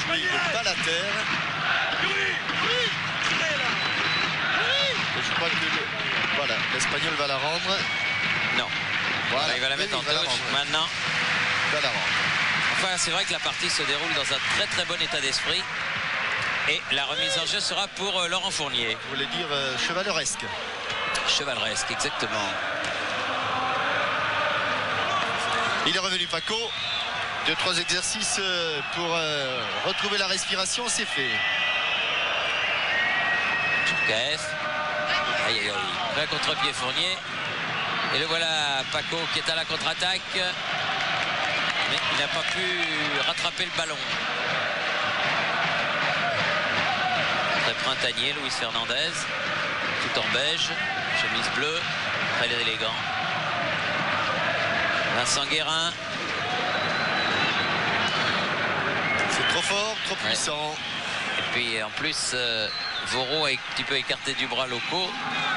Une balle à terre. Et je crois que voilà, l'Espagnol va la rendre.
Non. Voilà, il va la mettre en touche. Maintenant.
Il va la rendre.
Enfin, c'est vrai que la partie se déroule dans un très très bon état d'esprit. Et la remise en jeu sera pour Laurent Fournier.
Vous voulez dire chevaleresque.
Chevaleresque, exactement.
Il est revenu Paco. 2-3 exercices pour retrouver la respiration, c'est fait.
Djorkaeff. Aïe aïe aïe. Un contre-pied Fournier. Et le voilà Paco qui est à la contre-attaque. Mais il n'a pas pu rattraper le ballon. Très printanier, Luis Fernandez. Tout en beige. Chemise bleue. Très élégant. Vincent Guérin.
C'est trop fort, trop puissant.
Et puis en plus, Voro a un petit peu écarté du bras locaux.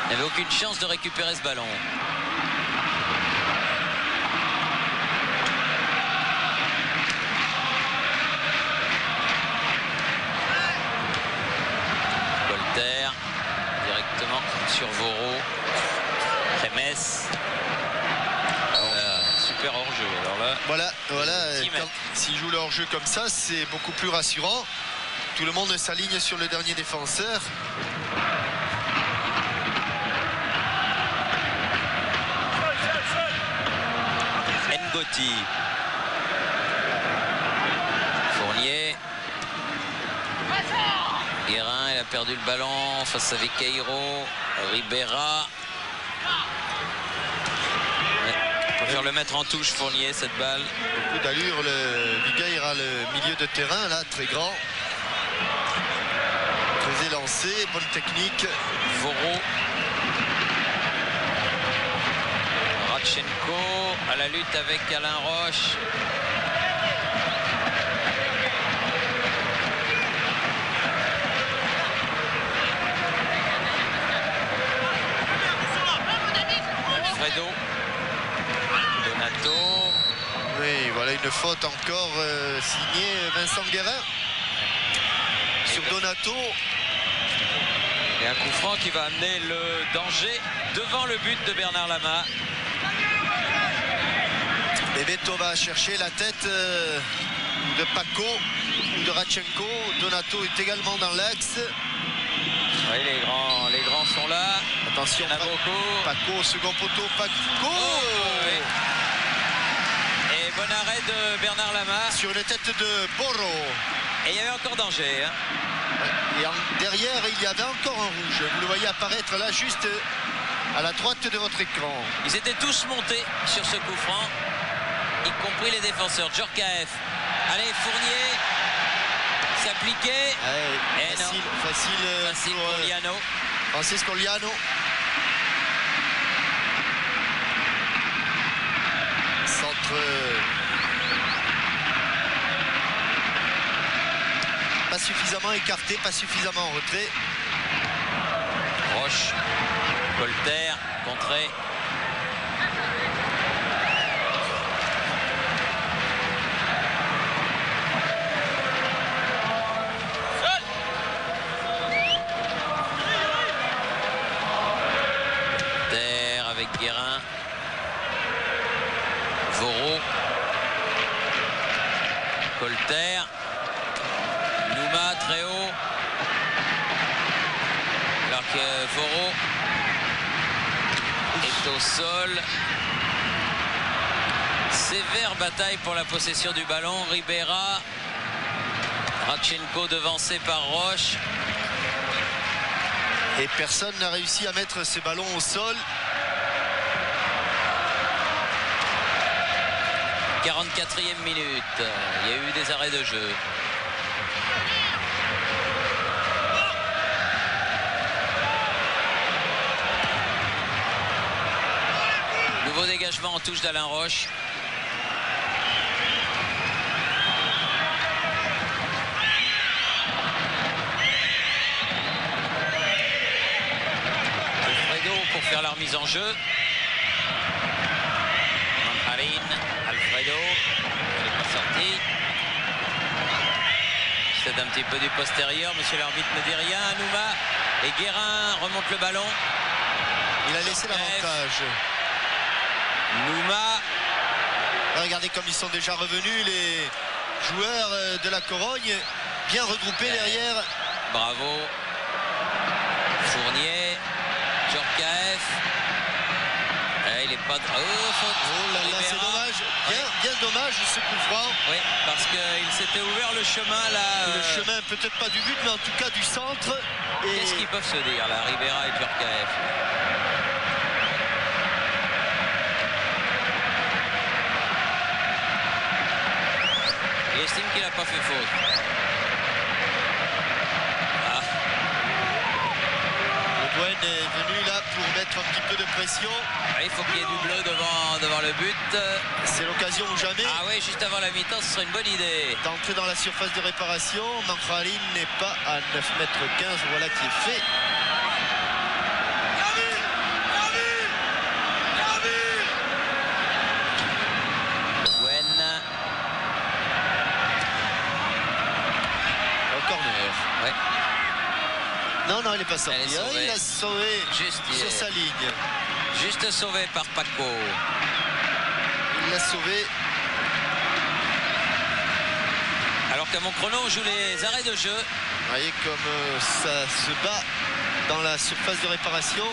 Il n'avait aucune chance de récupérer ce ballon. Colter, directement sur Voro. Remes. Super hors-jeu. Alors là,
voilà s'il joue le hors-jeu comme ça, c'est beaucoup plus rassurant. Tout le monde s'aligne sur le dernier défenseur.
Ngoti. Fournier. Guérin, il a perdu le ballon face à Viqueiro. Ribera. préfère le mettre en touche, Fournier, cette balle.
Beaucoup d'allure, le Vigueira, le milieu de terrain, là, très grand. Très élancé, bonne technique.
Voro. Radchenko à la lutte avec Alain Roche. Alfredo. Donato.
Oui, voilà une faute encore signée Vincent Guérin sur Donato.
Et un coup franc qui va amener le danger devant le but de Bernard Lama.
Et Beto va chercher la tête de Paco ou de Radchenko. Donato est également dans l'axe.
Oui, les grands sont là.
Attention,
il y en a beaucoup.
Paco au second poteau. Paco
oui. Et bon arrêt de Bernard Lama.
sur une tête de Boro.
Et il y avait encore danger. Hein.
Et derrière, il y avait encore un rouge. Vous le voyez apparaître là, juste à la droite de votre écran.
Ils étaient tous montés sur ce coup franc, y compris les défenseurs. Djorkaeff. Allez, Fournier s'appliquer.
Facile
pour Liano.
Francisco Liano. Centre pas suffisamment écarté, pas suffisamment en retrait.
Roche, Colter, contré. Colter avec Guérin. Voro. Colter. Nouma très haut. Alors que Voro est au sol. Sévère bataille pour la possession du ballon. Ribera. Radchenko devancé par Roche.
Et personne n'a réussi à mettre ce ballon au sol.
44e minute. Il y a eu des arrêts de jeu. Nouveau dégagement en touche d'Alain Roche. Alfredo pour faire la remise en jeu. Alfredo, il n'est pas sorti. C'est un petit peu du postérieur, monsieur l'arbitre ne dit rien. Nouma et Guérin remontent le ballon.
Il a laissé l'avantage.
Nouma.
Regardez comme ils sont déjà revenus, les joueurs de la Corogne, bien regroupés derrière.
Bravo. Fournier, Djorkaeff. Il est pas.
Oh là là, c'est dommage. Bien dommage ce coup franc.
Oui, parce qu'il s'était ouvert le chemin là.
Le chemin, peut-être pas du but, mais en tout cas du centre.
Qu'est-ce qu'ils peuvent se dire là, Ribera et Djorkaeff? Il estime qu'il n'a pas fait faute.
Le Bouen est venu là pour mettre un petit peu de pression.
Il faut qu'il y ait du bleu devant le but.
C'est l'occasion ou jamais.
Ah oui, juste avant la mi-temps, ce serait une bonne idée.
D'entrer dans la surface de réparation. Manfraline n'est pas à 9,15 m. Voilà qui est fait.
Bouen.
Au corner.
Ouais.
Non, il n'est pas sorti. Il a sauvé
juste
sur sa ligne.
Juste sauvé par Paco.
Il l'a sauvé.
Alors qu'à mon chrono, on joue les arrêts de jeu.
Vous voyez comme ça se bat dans la surface de réparation.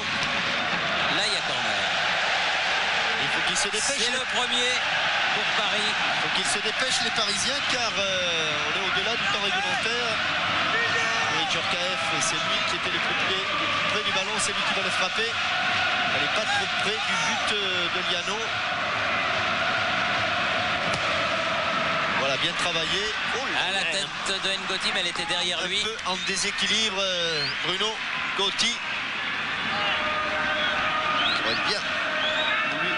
Là, il y a corner.
Il faut qu'ils se dépêchent.
C'est le premier pour Paris.
Il faut qu'ils se dépêchent les Parisiens car on est au-delà du temps réglementaire. Et Djorkaeff, c'est lui qui était le plus près du ballon, c'est lui qui va le frapper. Elle n'est pas trop près du but de Liano. a bien travaillé. Oh,
à la tête de Ngoti, mais elle était derrière lui.
Un peu en déséquilibre, Bruno Ngoti. Il aurait bien voulu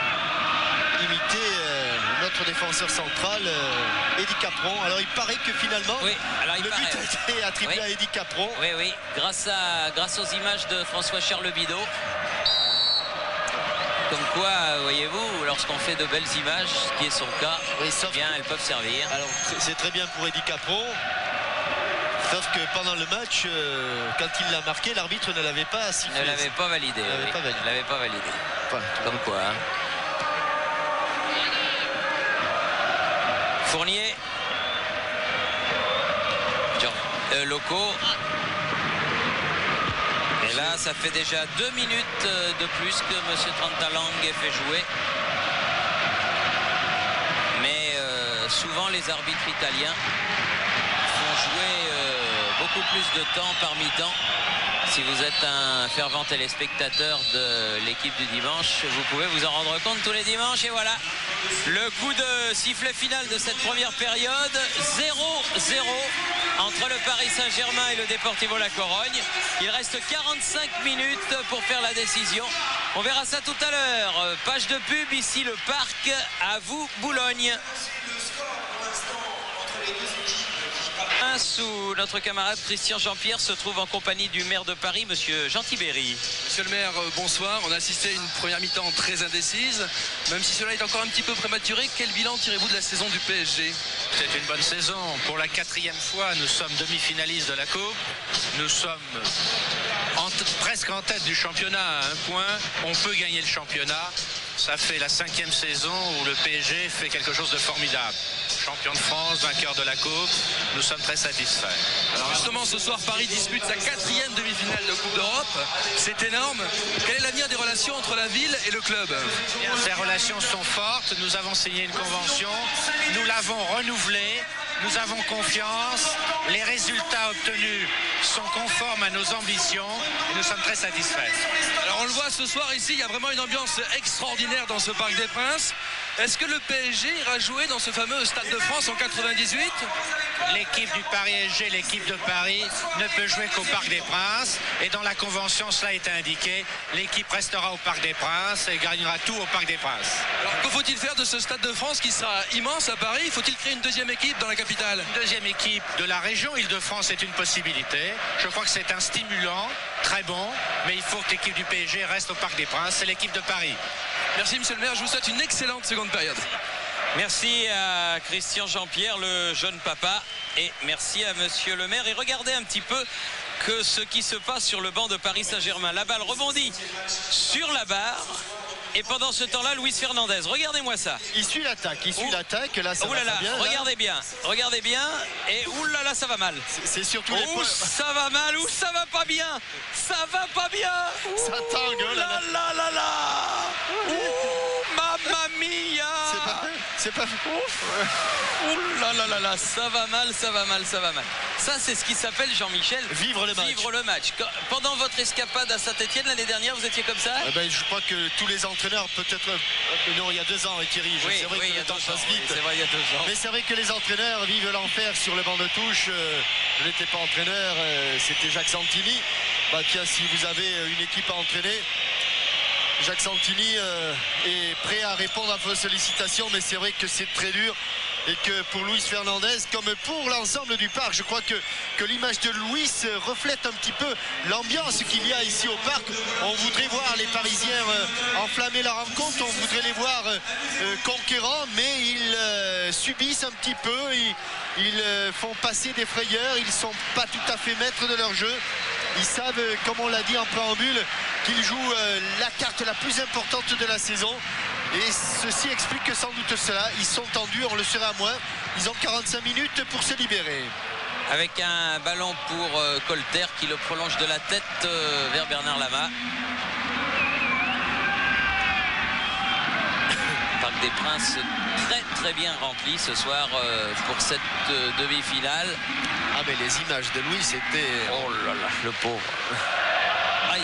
imiter notre défenseur central, Eddy Capron. Alors il paraît que finalement,
oui, alors
le but a été attribué
oui.
à Eddy Capron.
Oui, oui, grâce aux images de François-Charles Bidot. Comme quoi, voyez-vous, lorsqu'on fait de belles images, ce qui est son cas,
oui, sauf
bien, elles peuvent servir.
Alors c'est très bien pour Eddy Capron. Sauf que pendant le match, quand il l'a marqué, l'arbitre ne l'avait pas sifflé.
Ne l'avait pas validé. Ne l'avait pas validé.
Voilà.
Comme quoi. Hein. Fournier. Loco. Et là, ça fait déjà 2 minutes de plus que M. Trentalang ait fait jouer. Mais souvent, les arbitres italiens font jouer beaucoup plus de temps par mi-temps. Si vous êtes un fervent téléspectateur de l'équipe du dimanche, vous pouvez vous en rendre compte tous les dimanches. Et voilà, le coup de sifflet final de cette première période, 0-0 entre le Paris Saint-Germain et le Deportivo La Corogne. Il reste 45 minutes pour faire la décision. On verra ça tout à l'heure. Page de pub, ici le parc, à vous Boulogne. Où notre camarade Christian Jean-Pierre se trouve en compagnie du maire de Paris, monsieur Jean Tibéry.
Monsieur le maire, bonsoir. On a assisté à une première mi-temps très indécise. Même si cela est encore un petit peu prématuré, quel bilan tirez-vous de la saison du PSG?
C'est une bonne saison. Pour la 4e fois, nous sommes demi-finalistes de la Coupe. Nous sommes presque en tête du championnat à 1 point. On peut gagner le championnat. Ça fait la 5e saison où le PSG fait quelque chose de formidable. Champion de France, vainqueur de la Coupe, nous sommes très satisfaits.
Alors justement, ce soir, Paris dispute sa 4e demi-finale de Coupe d'Europe. C'est énorme. Quel est l'avenir des relations entre la ville et le club?
Ces relations sont fortes. Nous avons signé une convention. Nous l'avons renouvelée. Nous avons confiance. Les résultats obtenus sont conformes à nos ambitions et nous sommes très satisfaits.
Alors on le voit ce soir ici, il y a vraiment une ambiance extraordinaire dans ce Parc des Princes. Est-ce que le PSG ira jouer dans ce fameux Stade de France en 98?
L'équipe du Paris SG, l'équipe de Paris, ne peut jouer qu'au Parc des Princes. Et dans la convention, cela est indiqué. L'équipe restera au Parc des Princes et gagnera tout au Parc des Princes.
Alors que faut-il faire de ce Stade de France qui sera immense à Paris? Faut-il créer une deuxième équipe dans la capitale?
Une deuxième équipe de la région Île-de-France est une possibilité. Je crois que c'est un stimulant, très bon. Mais il faut que l'équipe du PSG reste au Parc des Princes. C'est l'équipe de Paris.
Merci monsieur le maire, je vous souhaite une excellente seconde période.
Merci à Christian Jean-Pierre, le jeune papa, et merci à monsieur le maire. Et regardez un petit peu que ce qui se passe sur le banc de Paris Saint-Germain. La balle rebondit sur la barre. Et pendant ce temps-là, Luis Fernandez, regardez-moi ça.
Il suit l'attaque, là ça va bien.
Regardez bien, et oulala, ça va mal.
C'est surtout les points.
Ça va mal, ou ça va pas bien. Ça va pas bien.
Ça tangue,
là. Mamma mia.
C'est pas ouf.
Ouh là là, ça va mal. Ça, c'est ce qui s'appelle, Jean-Michel,
vivre le match.
Pendant votre escapade à Saint-Etienne l'année dernière, vous étiez comme ça?
Je crois que tous les entraîneurs, peut-être non, il y a 2 ans, Thierry.
C'est vrai qu'il y a 2 ans.
Mais c'est vrai que les entraîneurs vivent l'enfer sur le banc de touche. Je n'étais pas entraîneur, c'était Jacques Santini. Tiens, si vous avez une équipe à entraîner, Jacques Santini est prêt à répondre à vos sollicitations, mais c'est vrai que c'est très dur. Et que pour Luis Fernandez, comme pour l'ensemble du parc, je crois que l'image de Luis reflète un petit peu l'ambiance qu'il y a ici au parc. On voudrait voir les Parisiens enflammer la rencontre, on voudrait les voir conquérants, mais ils subissent un petit peu, ils font passer des frayeurs, ils ne sont pas tout à fait maîtres de leur jeu. Ils savent, comme on l'a dit en préambule, qu'ils jouent la carte la plus importante de la saison. Et ceci explique que sans doute cela, ils sont tendus, on le sera à moins. Ils ont 45 minutes pour se libérer.
Avec un ballon pour Colter qui le prolonge de la tête vers Bernard Lama. Parc des Princes très bien rempli ce soir pour cette demi-finale.
Ah mais les images de Louis, c'était...
Oh là là, le pauvre. Aïe.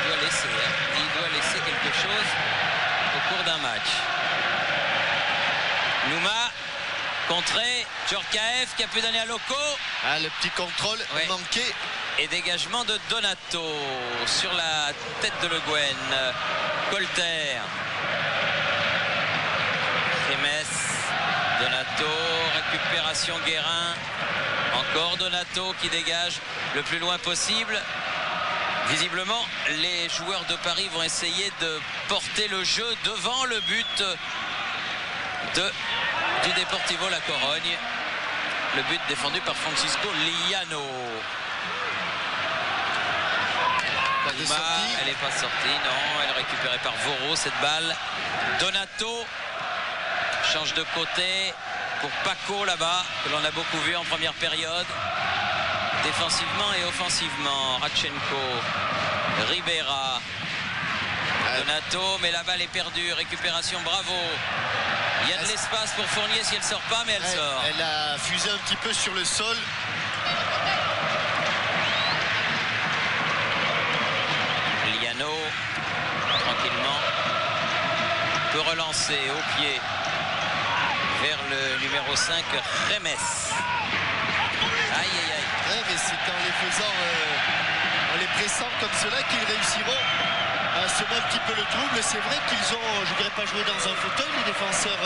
Il doit laisser quelque chose au cours d'un match. Nouma, contré, Djorkaeff qui a pu donner à Loco.
Ah, le petit contrôle manqué.
Et dégagement de Donato sur la tête de Le Guen. Colter. Rémès. Donato. Récupération Guérin. Encore Donato qui dégage le plus loin possible. Visiblement, les joueurs de Paris vont essayer de porter le jeu devant le but du Deportivo La Corogne. Le but défendu par Francisco Liano. Elle n'est pas sortie, non. Elle est récupérée par Voro, cette balle. Donato change de côté pour Paco là-bas, que l'on a beaucoup vu en première période. Défensivement et offensivement. Radchenko, Ribera, Donato, mais la balle est perdue. Récupération, bravo. Il y a de l'espace pour Fournier si elle ne sort pas, mais elle sort.
Elle a fusé un petit peu sur le sol.
Liano, tranquillement, peut relancer au pied vers le numéro 5, Rémès. Aïe, aïe, aïe.
Ouais, mais c'est en les faisant, en les pressant comme cela qu'ils réussiront à semer un petit peu le trouble. C'est vrai qu'ils ont, je ne dirais pas joué dans un fauteuil, les défenseurs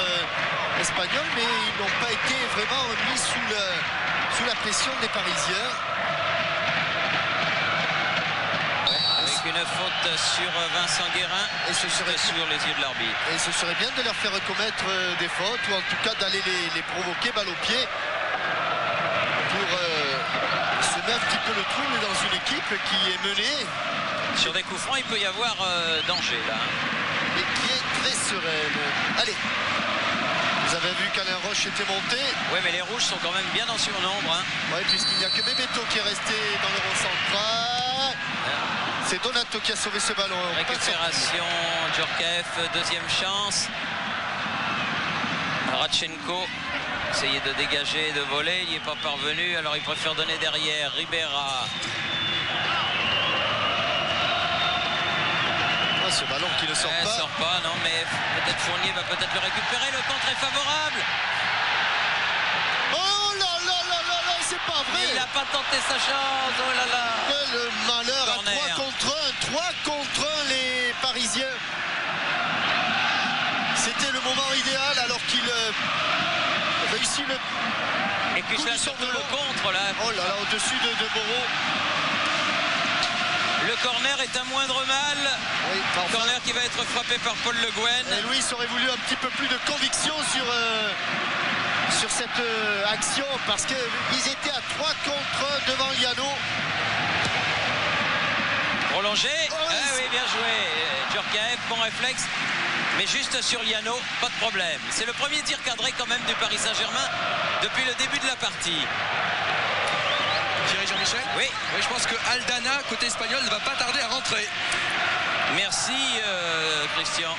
espagnols, mais ils n'ont pas été vraiment mis sous la pression des Parisiens.
Avec une faute sur Vincent Guérin et ce serait sur les yeux de l'arbitre.
Et ce serait bien de leur faire commettre des fautes, ou en tout cas d'aller les provoquer balle au pied pour semer un petit peu le trouble dans une équipe qui est menée.
Sur des coups francs, il peut y avoir danger là.
Et qui est très sereine. Allez, vous avez vu qu'Alain Roche était monté.
Oui, mais les rouges sont quand même bien en surnombre. Hein.
Oui, puisqu'il n'y a que Bebeto qui est resté dans le rond central. C'est Donato qui a sauvé ce ballon.
Récupération, Djorkaeff, deuxième chance. Radchenko essayait de dégager, de voler, il n'y est pas parvenu, alors il préfère donner derrière. Ribera.
Ce ballon qui ne sort pas.
Sort pas, non, mais peut-être Fournier va peut-être le récupérer. Le contre est favorable.
Oh là là là là là, c'est pas vrai.
Il n'a pas tenté sa chance. Oh là là.
Quel malheur.
Corner.
À 3 contre 1 les Parisiens. C'était le moment idéal alors qu'il réussit le.
Et puis là surtout le contre là.
Oh là là, au-dessus de Boro.
Le corner est un moindre mal.
Oui,
corner qui va être frappé par Paul Le Guen.
Et Louis aurait voulu un petit peu plus de conviction sur cette action parce qu'ils étaient à 3 contre 1 devant Liano.
Prolongé. Oui, bien joué. Djorkaeff, bon réflexe. Mais juste sur Liano, pas de problème. C'est le premier tir cadré quand même du Paris Saint-Germain depuis le début de la partie.
Thierry Jean-Michel ?
Oui.
Je pense que Aldana, côté espagnol, ne va pas tarder à rentrer.
Merci Christian.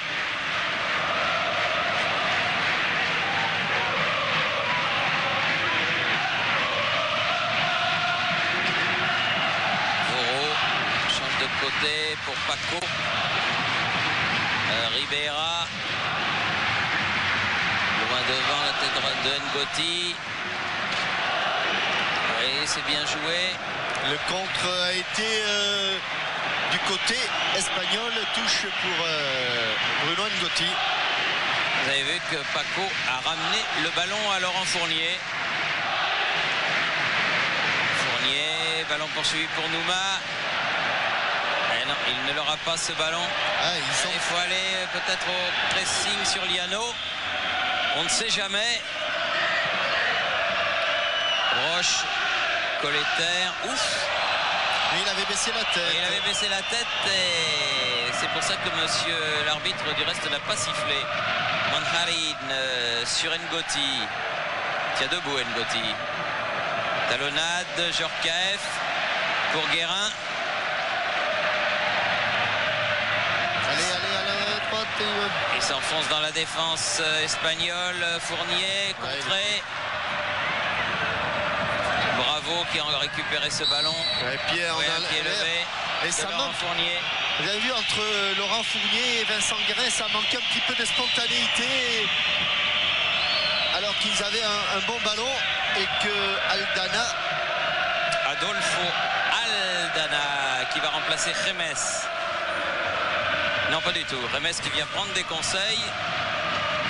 Voro change de côté pour Paco. Ribera. Loin devant la tête de Ngoti. Oui, c'est bien joué.
Le contre a été du côté espagnol, touche pour Bruno Ngoti.
Vous avez vu que Paco a ramené le ballon à Laurent Fournier. Fournier, ballon poursuivi pour Nouma. Et non, il ne l'aura pas ce ballon. Il faut aller peut-être au pressing sur Liano. On ne sait jamais. Roche. Colter, ouf.
Et il avait baissé la tête.
Il avait baissé la tête et c'est pour ça que monsieur l'arbitre du reste n'a pas sifflé. Manharin sur Ngoti. Tiens debout Ngoti. Talonnade, Djorkaeff pour Guérin.
Allez, droite.
Il s'enfonce dans la défense espagnole. Fournier, contré. Bravo qui a récupéré ce ballon.
Et Pierre,
un pied levé.
Et ça manque.
Fournier.
Vous avez vu entre Laurent Fournier et Vincent Guérin, ça manque un petit peu de spontanéité. qu'ils avaient un bon ballon et que Aldana...
Adolfo Aldana qui va remplacer Remes. Non, pas du tout. Remes qui vient prendre des conseils.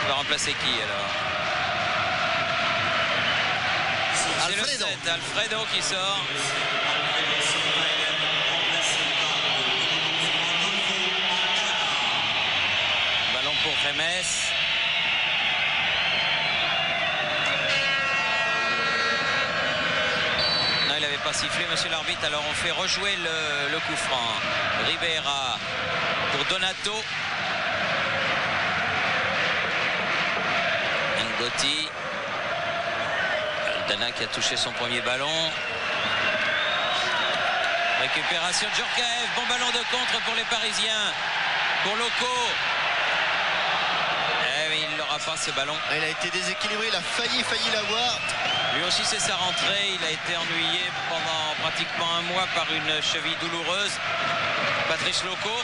Il va remplacer qui alors? C'est le 7, Alfredo qui sort. Ballon pour Remes. Non, il n'avait pas sifflé, monsieur l'arbitre. Alors on fait rejouer le coup franc. Ribera pour Donato. Ngotti. Aldana qui a touché son premier ballon. Récupération de Djorkaeff. Bon ballon de contre pour les Parisiens. Pour Loco. Eh oui, il n'aura pas ce ballon.
Il a été déséquilibré, il a failli l'avoir.
Lui aussi c'est sa rentrée. Il a été ennuyé pendant pratiquement un mois par une cheville douloureuse. Patrice Loco.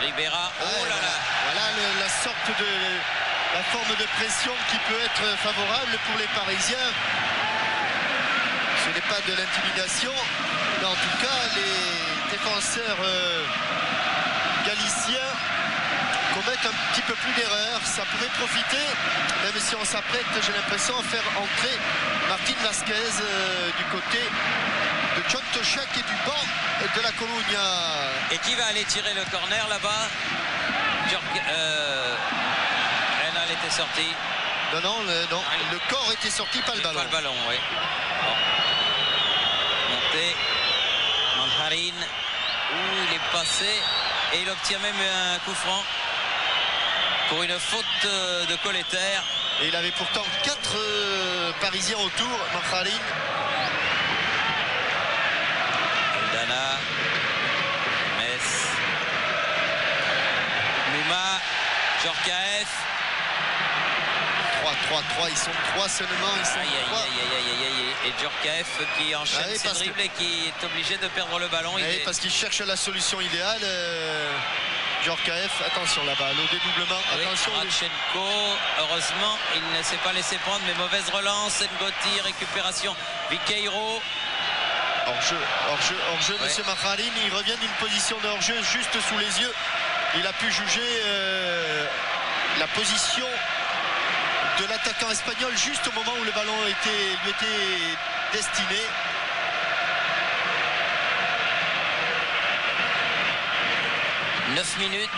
Ribera. Oh là là.
Voilà la sorte de... la forme de pression qui peut être favorable pour les Parisiens. Ce n'est pas de l'intimidation, mais en tout cas, les défenseurs galiciens commettent un petit peu plus d'erreurs. Ça pourrait profiter, même si on s'apprête, j'ai l'impression, à faire entrer Martin Vasquez du côté de John Toshak et du banc de la Colonia.
Et qui va aller tirer le corner là-bas? Elle était sortie.
Non, le corps était sorti, pas le ballon.
Pas le ballon, oui. Bon. Monté. Manharin. Il est passé. Et il obtient même un coup franc pour une faute de Colletter.
Et il avait pourtant 4 Parisiens autour, Manharin.
Aldana. Metz. Nouma. Djorkaeff.
3, ils sont 3 seulement. Ils sont
Et Djorkaeff qui enchaîne ses dribbles et qui est obligé de perdre le ballon.
Parce qu'il cherche la solution idéale. Djorkaeff, attention là-bas, le dédoublement.
Oui,
attention.
Radchenko, heureusement, il ne s'est pas laissé prendre, mais mauvaise relance. Ngotti, récupération. Viqueiro.
Hors-jeu, monsieur Manharin. Il revient d'une position de hors-jeu juste sous les yeux. Il a pu juger la position de l'attaquant espagnol juste au moment où le ballon lui était destiné. «
9 minutes.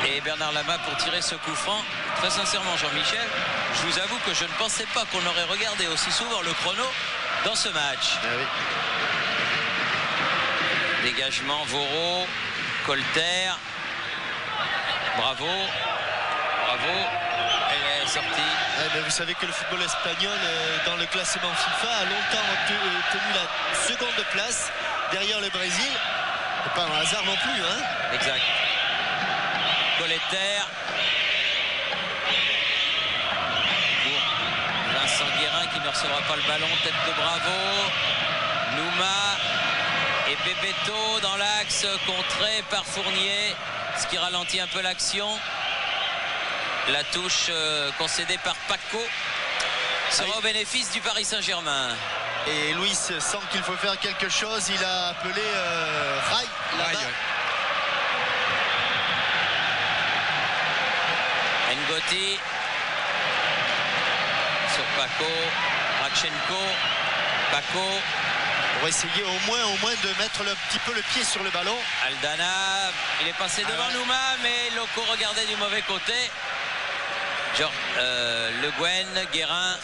Et Bernard Lama pour tirer ce coup franc. Très sincèrement, Jean-Michel, je vous avoue que je ne pensais pas qu'on aurait regardé aussi souvent le chrono dans ce match.
Ah oui.
Dégagement, Voro, Colter. Bravo. Elle est sortie.
Mais vous savez que le football espagnol, dans le classement FIFA, a longtemps tenu la seconde place derrière le Brésil. C'est pas un hasard non plus, hein.
Exact. Colletter. Pour Vincent Guérin qui ne recevra pas le ballon. Tête de Bravo. Nouma. Et Bebeto dans l'axe, contré par Fournier. Ce qui ralentit un peu l'action. La touche concédée par Paco sera au bénéfice du Paris Saint-Germain.
Et Luis sent qu'il faut faire quelque chose. Il a appelé Rai là-bas.
Ngotti sur Paco. Radchenko. Paco.
Pour essayer au moins de mettre un petit peu le pied sur le ballon.
Aldana, il est passé devant Nouma, mais Loco regardait du mauvais côté. Le Guen, Guérin.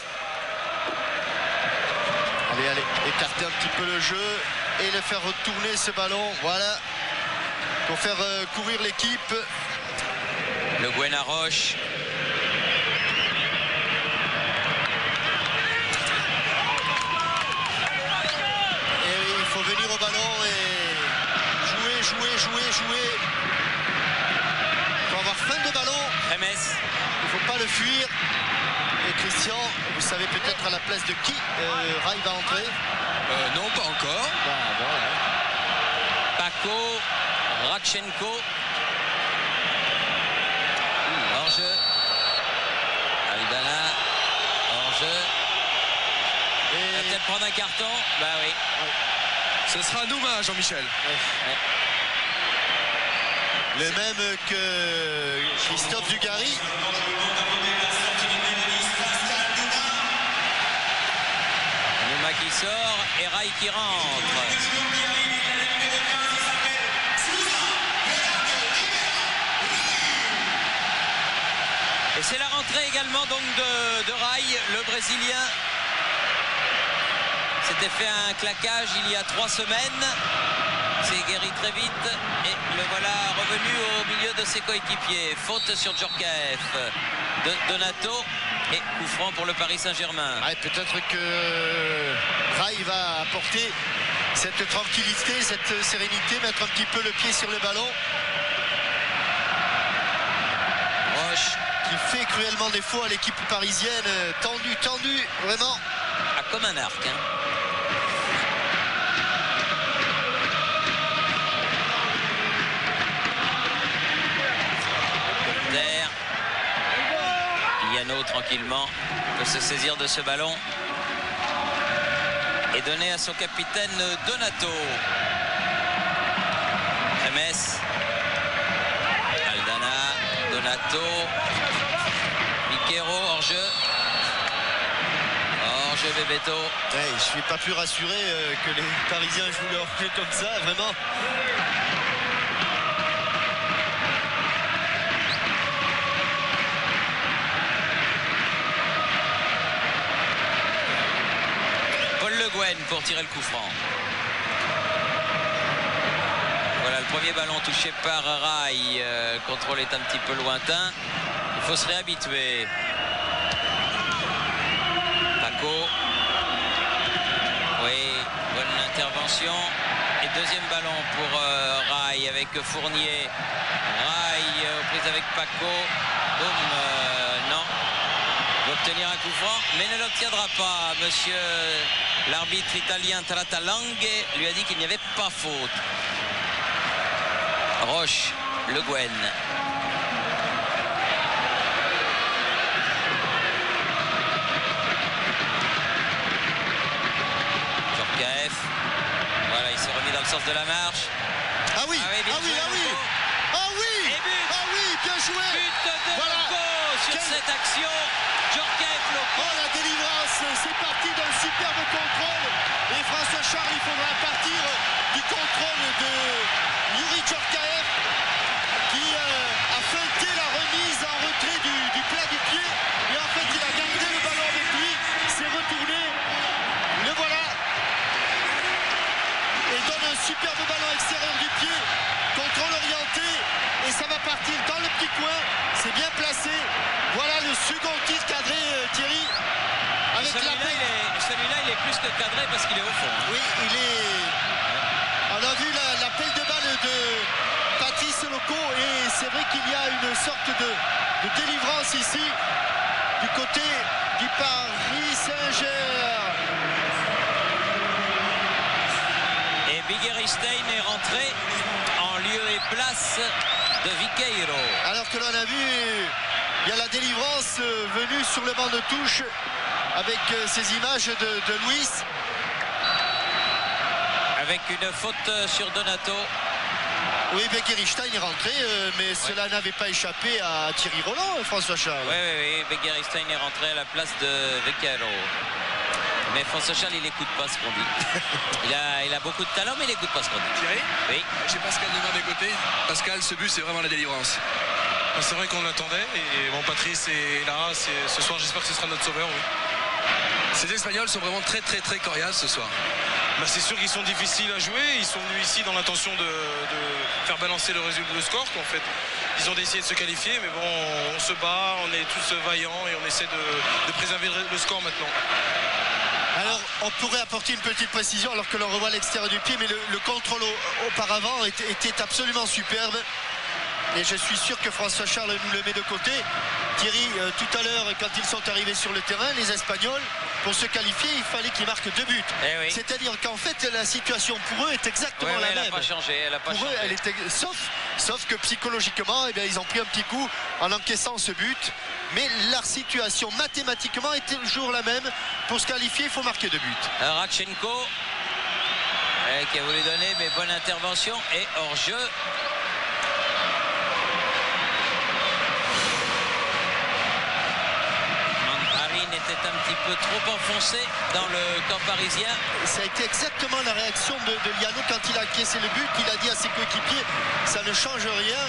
Allez, écarter un petit peu le jeu et le faire retourner ce ballon. Voilà, pour faire courir l'équipe.
Le Guen à Roche.
Et oui, il faut venir au ballon et jouer. Il faut avoir faim de ballon.
Remes.
Il ne faut pas le fuir. Et Christian, vous savez peut-être à la place de qui Rai va entrer?
Non, pas encore.
Paco, Radchenko. Hors-jeu. peut-être prendre un carton. Bah oui.
Ce sera un hommage, Jean-Michel.
Ouais.
Le même que Christophe Dugarry.
Nouma qui sort et Rai qui rentre. Et c'est la rentrée également donc de Rai, le Brésilien. S'était fait un claquage il y a 3 semaines. C'est guéri très vite et le voilà revenu au milieu de ses coéquipiers. Faute sur Djorkaeff de Donato et coup franc pour le Paris Saint-Germain.
Ouais, peut-être que Rai va apporter cette tranquillité, cette sérénité, mettre un petit peu le pied sur le ballon.
Roche
Qui fait cruellement défaut à l'équipe parisienne. Tendu, vraiment.
a comme un arc. Hein. Yano tranquillement peut se saisir de ce ballon et donner à son capitaine Donato. James, Aldana, Donato, Miquero hors-jeu. Hors-jeu Bebeto.
Ouais, je ne suis pas plus rassuré que les Parisiens jouent leur jeu comme ça, vraiment.
Pour tirer le coup franc. Voilà le premier ballon touché par Rai. Le contrôle est un petit peu lointain. Il faut se réhabituer. Paco. Oui, bonne intervention. Et deuxième ballon pour Rai avec Fournier. Rai aux prises avec Paco. Boum, non. Il va obtenir un coup franc, mais ne l'obtiendra pas. Monsieur l'arbitre italien Tratalanghe lui a dit qu'il n'y avait pas faute. Roche, Le Guen. Djorkaeff. Voilà, il s'est remis dans le sens de la marche.
Ah oui,
bien joué, Loco.
Ah oui,
Et but.
ah oui, bien joué.
But de
Voilà.
Loco sur cette action. Djorkaeff, Loco.
Oh, la délivrance, c'est parti d'un superbe contrôle. Et François Charles, il faudra partir du contrôle de Youri Djorkaeff qui a feinté la remise en retrait du plat du pied. Et en fait, il a gardé le ballon avec lui, s'est retourné. Le voilà. Et donne un superbe ballon extérieur du pied. Contrôle orienté. Et ça va partir dans le petit coin. C'est bien placé. Voilà le second tir cadré, Thierry. Avec
Celui-là, il est plus que cadré parce qu'il est au fond. Hein.
Oui, il est... On a vu l'appel de balle de Patrice Loco et c'est vrai qu'il y a une sorte de délivrance ici du côté du Paris Saint-Germain.
Et Bigueristein est rentré en lieu et place de Viqueiro.
Alors que l'on a vu, il y a la délivrance venue sur le banc de touche avec ces images de Luis.
Avec une faute sur Donato.
Oui, Begueristein est rentré, mais cela n'avait pas échappé à Thierry Roland, François Charles.
Oui, Begueristein est rentré à la place de Viqueiro. Mais François Charles, il n'écoute pas ce qu'on dit. il a beaucoup de talent, mais il n'écoute pas ce qu'on dit.
Thierry ?
Oui.
J'ai Pascal Numa à mes côtés. Pascal, ce but, c'est vraiment la délivrance.
C'est vrai qu'on l'attendait. Et bon, Patrice est là. Ce soir, j'espère que ce sera notre sauveur. Oui.
Ces Espagnols sont vraiment très coriaces ce soir.
Bah, c'est sûr qu'ils sont difficiles à jouer. Ils sont venus ici dans l'intention de faire balancer le score. En fait, ils ont essayé de se qualifier, mais bon, on se bat, on est tous vaillants et on essaie de préserver le score maintenant.
Alors, on pourrait apporter une petite précision alors que l'on revoit l'extérieur du pied, mais le contrôle auparavant était absolument superbe. Et je suis sûr que François Charles nous le met de côté. Thierry, tout à l'heure, quand ils sont arrivés sur le terrain, les Espagnols, pour se qualifier, il fallait qu'ils marquent 2 buts.
Eh oui.
C'est-à-dire qu'en fait, la situation pour eux est exactement la
Elle
même.
n'a pas changé. Elle a pas
Pour eux,
changé.
elle était, sauf que psychologiquement, eh bien, ils ont pris un petit coup en encaissant ce but. Mais leur situation mathématiquement est toujours la même. Pour se qualifier, il faut marquer 2 buts.
Radchenko qui a voulu donner, mais bonne intervention et hors-jeu. Manharin était un petit peu trop enfoncé dans le camp parisien.
Ça a été exactement la réaction de Liano quand il a encaissé le but. Il a dit à ses coéquipiers, ça ne change rien.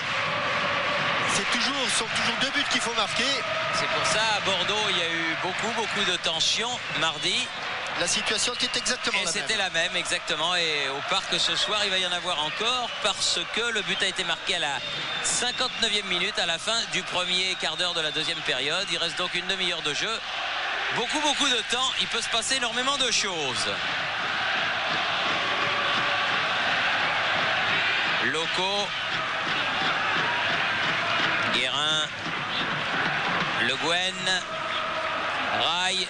Sont toujours 2 buts qu'il faut marquer.
C'est pour ça à Bordeaux il y a eu beaucoup de tension mardi.
La situation était exactement
et
la même.
c'était la même exactement, et au parc ce soir il va y en avoir encore parce que le but a été marqué à la 59e minute, à la fin du premier quart d'heure de la deuxième période. Il reste donc une demi-heure de jeu, beaucoup de temps, il peut se passer énormément de choses. Loco, Guérin, Le Guen, Rai.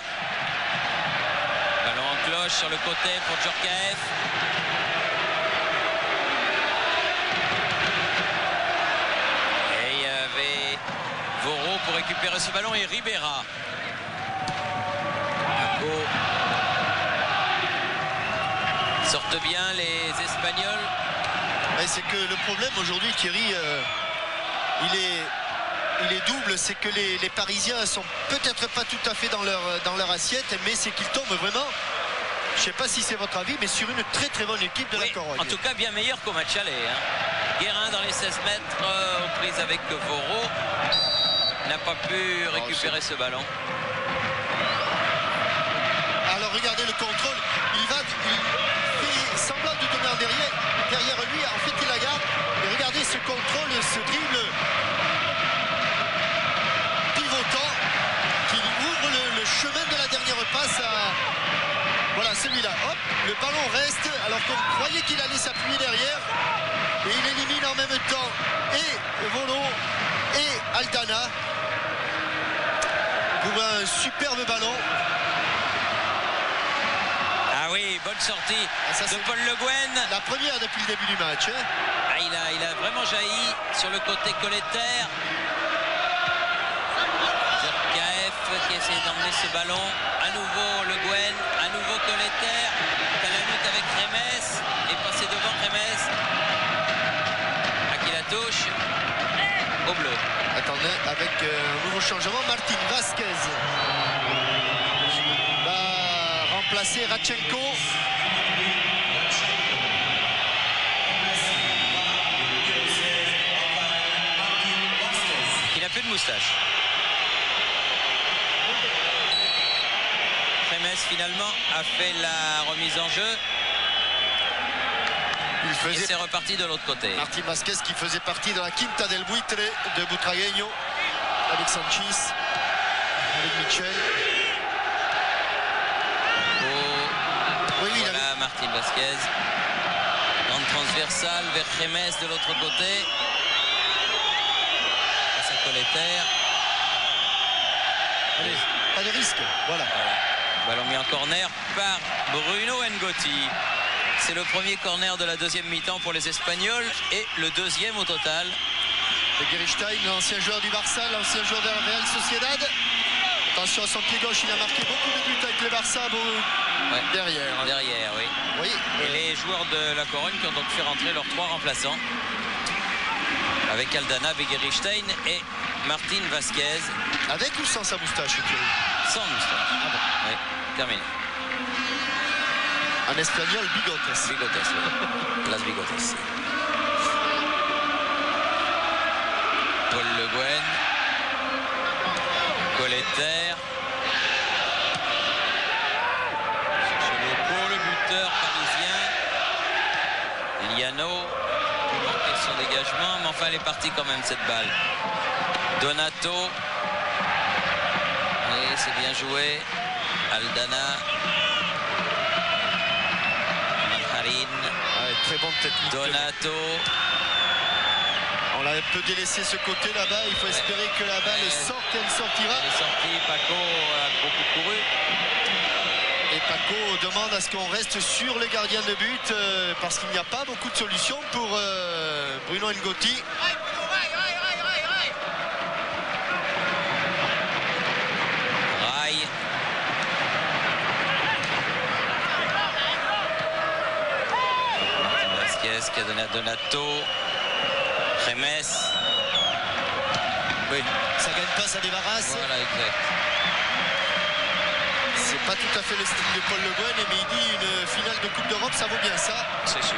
Ballon en cloche sur le côté pour Djorkaeff. Et il y avait Voro pour récupérer ce ballon et Ribera. Paco. Sortent bien les Espagnols.
C'est que le problème aujourd'hui, Thierry, il est double, c'est que les Parisiens sont peut-être pas tout à fait dans leur assiette, mais c'est qu'ils tombent vraiment, je ne sais pas si c'est votre avis, mais sur une très bonne équipe de la Corogne.
En tout cas bien meilleur qu'au match aller. Guérin dans les 16 mètres, aux prises avec Voro, n'a pas pu récupérer ce ballon.
Alors regardez le contrôle, il fait semblant de donner en derrière lui, en fait il la garde, et regardez ce contrôle, ce dribble pivotant qui ouvre le chemin de la dernière passe à... Voilà celui-là, hop, le ballon reste alors qu'on croyait qu'il allait s'appuyer derrière, et il élimine en même temps et Volo et Aldana pour un superbe ballon.
Ah oui, bonne sortie de Paul Le Guen.
La première depuis le début du match.
Il a vraiment jailli sur le côté Colletter. Djorkaeff qui essaie d'emmener ce ballon. À nouveau Le Guen, à nouveau Colletter. Qui a la lutte avec Remes et passé devant Remes. À qui la touche. Au bleu.
Attendez, avec un nouveau changement, Martin Vasquez va remplacer Radchenko.
Il n'a plus de moustache. Remes finalement a fait la remise en jeu. Et c'est reparti de l'autre côté.
Martin Vasquez qui faisait partie de la Quinta del Buitre de Butragueño avec Sanchis, avec Michel.
Voilà Martin Vasquez. Grande transversale vers Remes de l'autre côté. Face à Colletter.
Allez, pas de risque. Voilà.
Ballon mis en corner par Bruno Ngotti. C'est le premier corner de la deuxième mi-temps pour les Espagnols et le deuxième au total.
Begiristain, l'ancien joueur du Barça, l'ancien joueur de la Real Sociedad. Attention à son pied gauche, il a marqué beaucoup de buts avec le Barça. Derrière.
Derrière, oui.
Oui.
Et les joueurs de la Corogne qui ont donc fait rentrer leurs 3 remplaçants. Avec Aldana, Begiristain et Martin Vasquez.
Avec ou sans sa moustache, Thierry?
Sans moustache.
Ah bon.
Oui, terminé.
En espagnol, bigotes.
Bigotes, oui. Las bigotes. Paul Le Guen. Colletter. Loco, le buteur parisien. Liano. Il manquait son dégagement, mais enfin elle est partie quand même cette balle. Donato. Et c'est bien joué. Aldana. Manharin.
Très bonne technique.
Donato.
On l'a un peu délaissé ce côté là-bas. Il faut espérer que la balle sorte. Elle sortira.
Elle est sortie. Paco a beaucoup couru.
Et Paco demande à ce qu'on reste sur les gardiens de but parce qu'il n'y a pas beaucoup de solutions pour Bruno Ngotti.
Rail. Martin Vasquez qui a donné à Donato. Remes.
Oui, ça gagne pas, ça débarrasse.
Voilà, exact.
C'est pas tout à fait le style de Paul Le Guen, mais il dit une finale de Coupe d'Europe, ça vaut bien ça.
C'est sûr.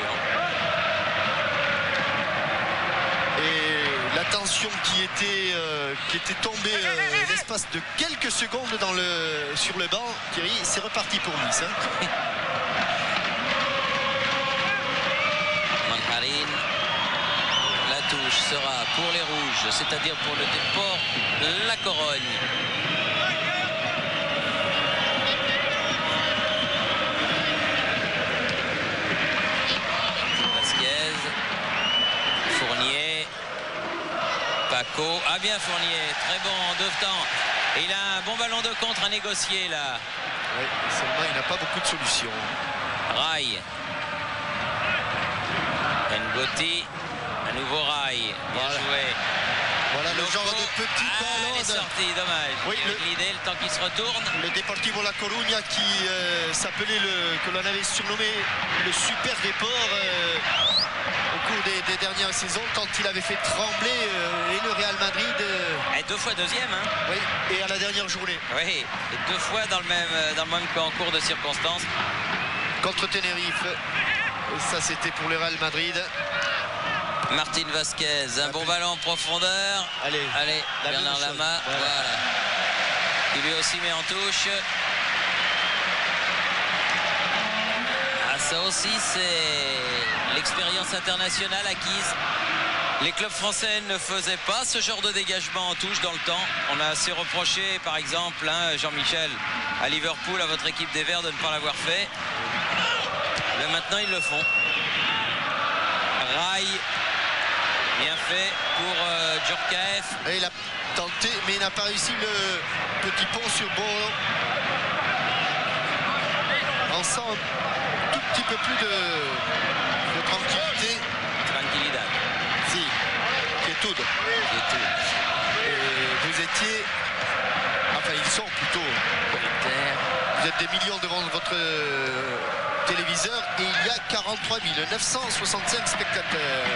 Et la tension qui était tombée l'espace de quelques secondes sur le banc, Thierry, c'est reparti pour Nice. Hein.
Manjarin. La touche sera pour les rouges, c'est-à-dire pour le Déport La Corogne. Vasquez. Fournier. Paco. Ah bien Fournier, très bon en deux temps. Et il a un bon ballon de contre à négocier là.
Oui, seulement il n'a pas beaucoup de solutions.
Rail. Ngotti. Un nouveau Rail. Bien joué.
Voilà le
Loco.
genre de petit ballon.
Elle est sortie, dommage.
Oui,
Avec l'idée, le temps qu'il se retourne.
Le Deportivo La Coruña qui s'appelait que l'on avait surnommé le Super Déport au cours des dernières saisons quand il avait fait trembler et le Real Madrid.
Et deux fois deuxième. Hein.
Oui, et à la dernière journée.
Oui, et deux fois dans le même concours de circonstances.
Contre Tenerife. Et ça c'était pour le Real Madrid.
Martin Vasquez, un bon ballon en profondeur.
Allez,
Bernard Lama. Voilà. Il lui aussi met en touche. Ah, ça aussi, c'est l'expérience internationale acquise. Les clubs français ne faisaient pas ce genre de dégagement en touche dans le temps. On a assez reproché, par exemple, hein, Jean-Michel, à Liverpool, à votre équipe des Verts, de ne pas l'avoir fait. Mais maintenant, ils le font. Rail. Bien fait pour Djorkaeff.
Et il a tenté, mais il n'a pas réussi le petit pont sur Boro. On sent un tout petit peu plus de tranquillité.
Tranquillidad.
Si, quietude. Et vous étiez, enfin ils sont plutôt, vous êtes des millions devant votre téléviseur et il y a 43 965 spectateurs.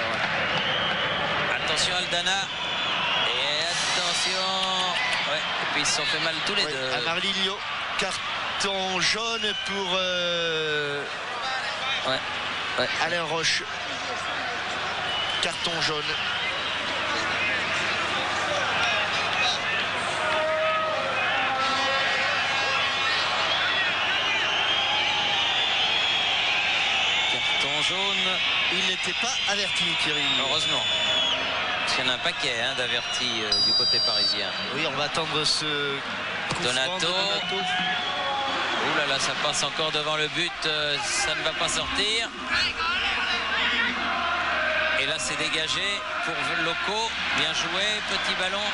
Attention Aldana. Et attention. Ouais. Et puis ils se sont fait mal tous les deux.
Amarillo, carton jaune pour Alain Roche. Carton jaune.
Carton jaune.
Il n'était pas averti, Thierry.
Heureusement. Parce qu'il y en a un paquet hein, d'avertis du côté parisien.
Oui, on va attendre ce coup franc de
Donato. Ouh là là, ça passe encore devant le but. Ça ne va pas sortir. Et là, c'est dégagé pour Loco. Bien joué, petit ballon.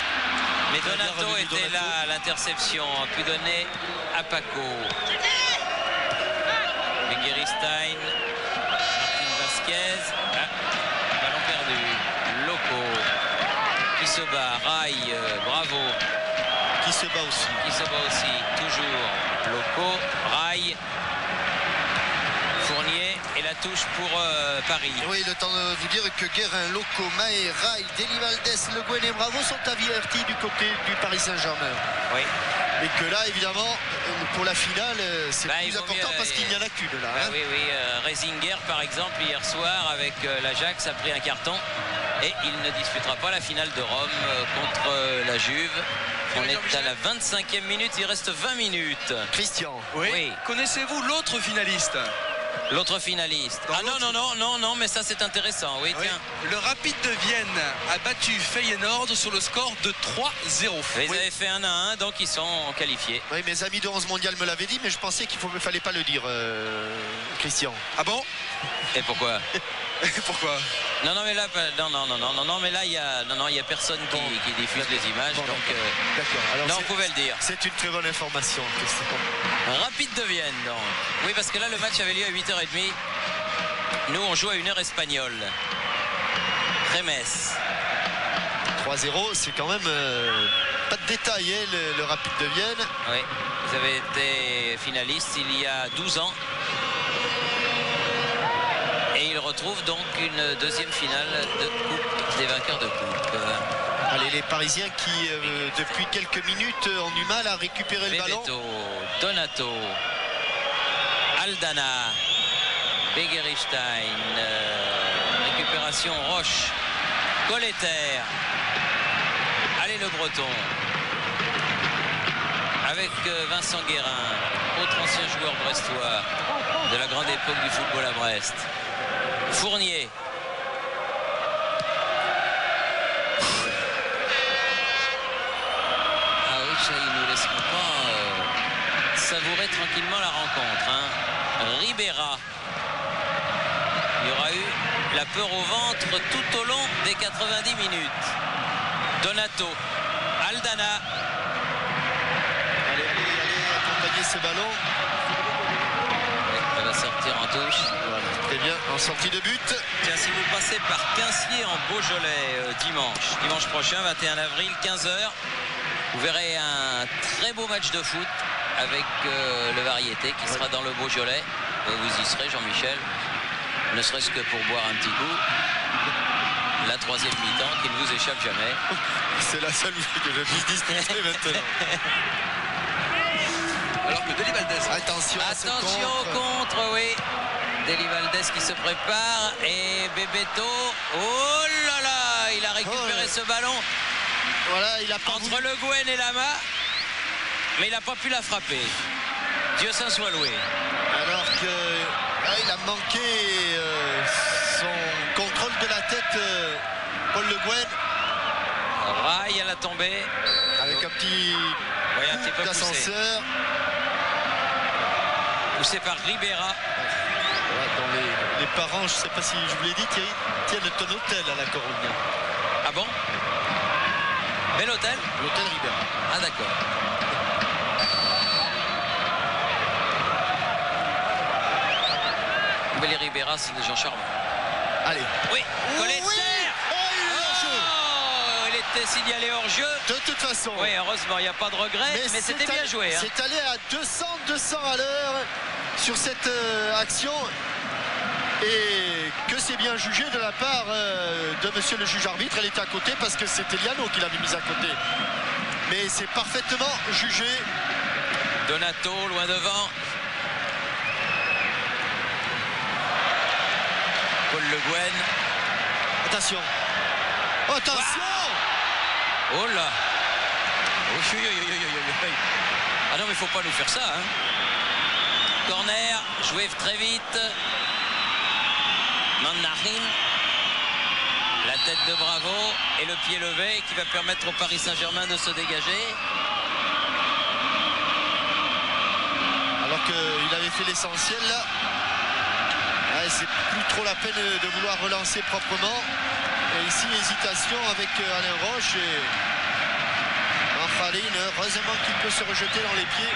Mais Donato était là à l'interception. A pu donner à Paco. Begueristein. Martin Vasquez. Ah, ballon perdu. Loco. Qui se bat. Rail. Bravo.
Qui se bat aussi.
Qui se bat aussi. Toujours. Loco. Rail. Fournier. Et la touche pour Paris.
Oui, le temps de vous dire que Guérin, Loco, Mahé, Rail, Deli Valdés, Le Guen et Bravo sont avertis du côté du Paris Saint-Germain.
Oui.
Et que là, évidemment, pour la finale, c'est plus important parce qu'il n'y en a qu'une là. Hein.
Oui, oui. Reisinger, par exemple, hier soir, avec l'Ajax, a pris un carton. Et il ne disputera pas la finale de Rome contre la Juve. On est à la 25e minute, il reste 20 minutes.
Christian.
Oui.
Connaissez-vous l'autre finaliste?
L'autre finaliste. Ah non, mais ça c'est intéressant. Oui, tiens.
Le Rapide de Vienne a battu Feyenoord sur le score de 3-0.
Ils avaient fait 1-1, donc ils sont qualifiés.
Oui, mes amis de 11 mondial me l'avaient dit, mais je pensais qu'il ne fallait pas le dire, Christian.
Ah bon?
Et pourquoi?
Pourquoi?
Non, mais là, mais là, il y a personne qui diffuse les images.
Bon,
donc,
d'accord. Alors,
non, on pouvait le dire.
C'est une très bonne information.
Rapide de Vienne, donc. Oui, parce que là, le match avait lieu à 8h30. Nous, on joue à 1h espagnole. Remes.
3-0, c'est quand même pas de détail, hein, le Rapide de Vienne.
Oui, vous avez été finaliste il y a 12 ans. Et il retrouve donc une deuxième finale de coupe, des vainqueurs de coupe.
Allez, les Parisiens qui, depuis quelques minutes, ont du mal à récupérer le ballon.
Bebeto, Donato, Aldana, Begiristain, récupération Roche, Colletter. Allez, le Breton. Avec Vincent Guérin, autre ancien joueur brestois de la grande époque du football à Brest. Fournier. Ah oui, ils ne nous laisseront pas savourer tranquillement la rencontre. Hein. Ribera. Il y aura eu la peur au ventre tout au long des 90 minutes. Donato. Aldana.
Allez, accompagner ce ballon.
Elle va sortir en touche.
Voilà, très bien, en sortie de but.
Tiens, si vous passez par Quincier en Beaujolais dimanche prochain, 21 avril, 15h, vous verrez un très beau match de foot avec le Variété qui sera dans le Beaujolais. Vous y serez, Jean-Michel, ne serait-ce que pour boire un petit coup. La troisième mi-temps qui ne vous échappe jamais.
C'est la seule que je puisse disputer maintenant.
Alors que Deli Valdez.
Attention
au contre, oui. Deli Valdez qui se prépare et Bebeto. Oh là là, il a récupéré ce ballon.
Voilà, il a pas
entre le Gouin et Lama, mais il n'a pas pu la frapper. Dieu s'en soit loué.
Alors que il a manqué son contrôle de la tête, Paul Le Guen.
Rail à la tombée.
Avec un petit
peu
d'ascenseur.
Poussé par Ribera.
Voilà, dans les parents, je ne sais pas si je vous l'ai dit, Thierry, tiennent ton hôtel à la Coruña.
Ah bon? Bel hôtel?
L'hôtel Ribera.
Ah d'accord. Mais les Ribera, c'est des gens charmants.
Allez.
Oui, Colletter.
Oui,
il était signalé hors jeu.
De toute façon.
Oui, heureusement, il n'y a pas de regret, mais c'était bien joué. Hein.
C'est allé à 200 à l'heure sur cette action. Et que c'est bien jugé de la part de monsieur le juge arbitre. Elle était à côté parce que c'était Liano qui l'avait mise à côté. Mais c'est parfaitement jugé.
Donato, loin devant. Paul Le Guen.
Attention. Attention.
Oh là. Ah non, mais il faut pas nous faire ça. Hein. Corner, joué très vite. Mandarin. La tête de Bravo et le pied levé qui va permettre au Paris Saint-Germain de se dégager.
Alors qu'il avait fait l'essentiel là. Ouais, c'est plus trop la peine de vouloir relancer proprement. Et ici, hésitation avec Alain Roche et Anfarine. Heureusement qu'il peut se rejeter dans les pieds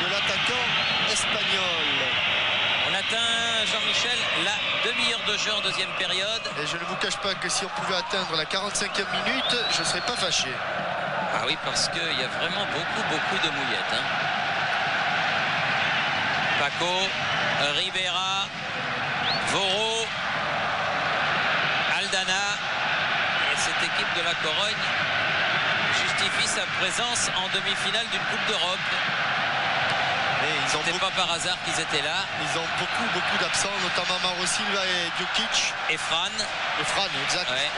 de l'attaquant espagnol.
On atteint, Jean-Michel, la demi-heure de jeu en deuxième période.
Et je ne vous cache pas que si on pouvait atteindre la 45e minute, je ne serais pas fâché.
Ah oui, parce qu'il y a vraiment beaucoup de mouillettes. Hein. Paco, Ribera, Voro, Aldana. Et cette équipe de la Corogne justifie sa présence en demi-finale d'une Coupe d'Europe. C'est pas par hasard qu'ils étaient là.
Ils ont beaucoup d'absents, notamment Mauro Silva et Djukic.
Et Fran.
Exact.
Ouais.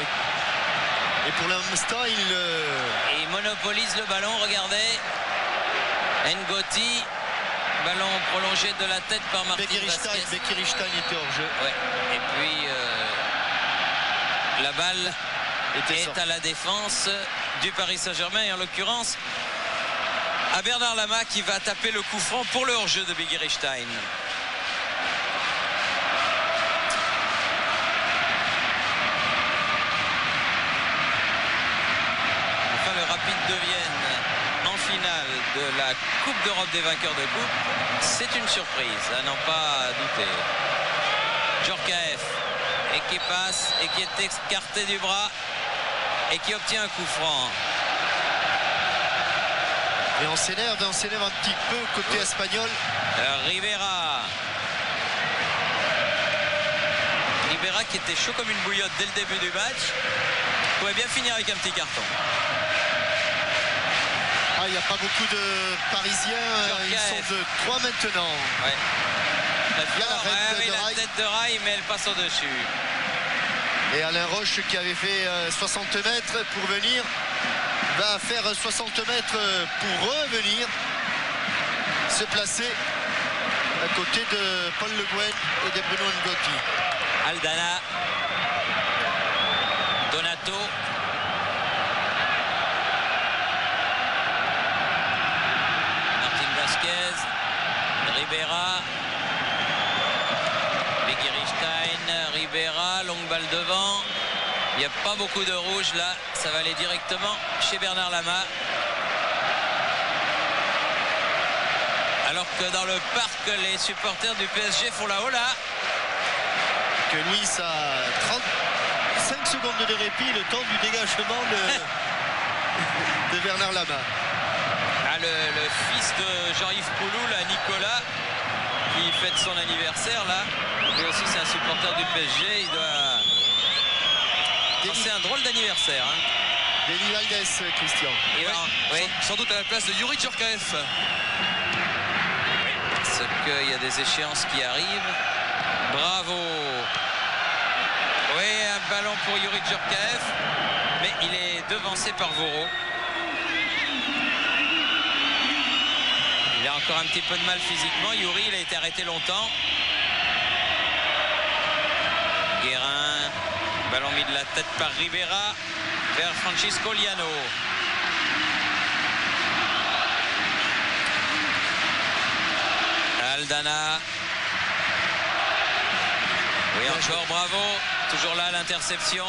Et pour l'instant,
il monopolise le ballon, regardez. Ngoti. Ballon prolongé de la tête par Martin Vasquez.
Begiristain était hors jeu.
Ouais. Et puis la balle est à la défense du Paris Saint-Germain et en l'occurrence à Bernard Lama qui va taper le coup franc pour le hors-jeu de Begiristain. devienne en finale de la Coupe d'Europe des vainqueurs de coupe, c'est une surprise, à n'en pas douter. Djorkaeff, et qui passe, et qui est écarté du bras, et qui obtient un coup franc.
Et on s'énerve un petit peu côté espagnol.
Ribera qui était chaud comme une bouillotte dès le début du match, pouvait bien finir avec un petit carton.
Ah, il n'y a pas beaucoup de Parisiens, ils sont de 3 maintenant.
Ouais.
Il y a
la tête de Rai, mais elle passe au-dessus.
Et Alain Roche qui avait fait 60 mètres pour venir, va faire 60 mètres pour revenir se placer à côté de Paul Le Guen et de Bruno Ngotti.
Aldana, Donato, Martin Vasquez, Ribera, Begiristain, Ribera, longue balle devant. Il n'y a pas beaucoup de rouge là, ça va aller directement chez Bernard Lama. Alors que dans le parc, les supporters du PSG font la hola.
Que Luis a 35 secondes de répit, le temps du dégagement de Bernard Lama.
Ah, le fils de Jean-Yves Poulou, là, Nicolas, qui fête son anniversaire là. Lui aussi c'est un supporter du PSG, il doit... C'est un drôle d'anniversaire. Hein.
Denis Valdez, Christian.
Oui.
Sans doute à la place de Youri Djorkaeff.
Parce qu'il y a des échéances qui arrivent. Bravo. Oui, un ballon pour Youri Djorkaeff, mais il est devancé par Voro. Il a encore un petit peu de mal physiquement. Youri, il a été arrêté longtemps. Guérin, ballon mis de la tête par Ribera vers Francisco Liano. Aldana. Oui, encore bravo. Toujours là l'interception.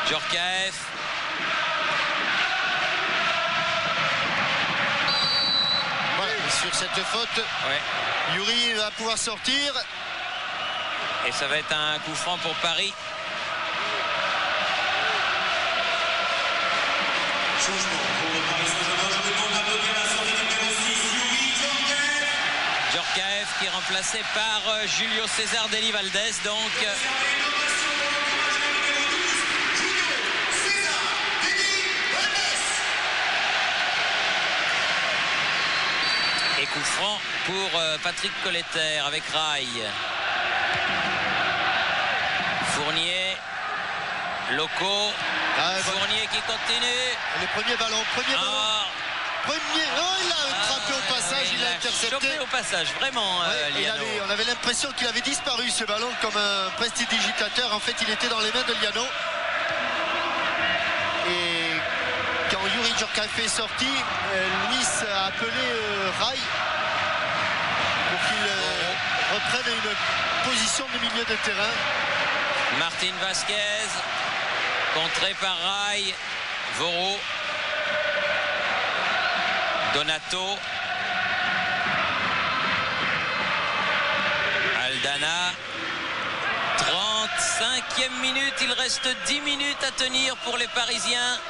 Djorkaeff.
Voilà, sur cette faute,
Ouais.
Youri va pouvoir sortir.
Et ça va être un coup franc pour Paris. Djorkaeff qui est remplacé par Julio César Deli Valdez. Donc et coup franc pour Patrick Colletter avec Rai. Fournier, Loco, Fournier qui continue.
Le premier ballon, il a attrapé au passage, il a intercepté.
Chopé au passage, vraiment. Liano.
On avait l'impression qu'il avait disparu ce ballon comme un prestidigitateur. En fait, il était dans les mains de Liano. Et quand Youri Djorkaeff est sorti, Luis a appelé Rai pour qu'il reprenne une position de milieu de terrain.
Martin Vasquez, contré par Rai, Voro, Donato, Aldana. 35e minute, il reste 10 minutes à tenir pour les Parisiens.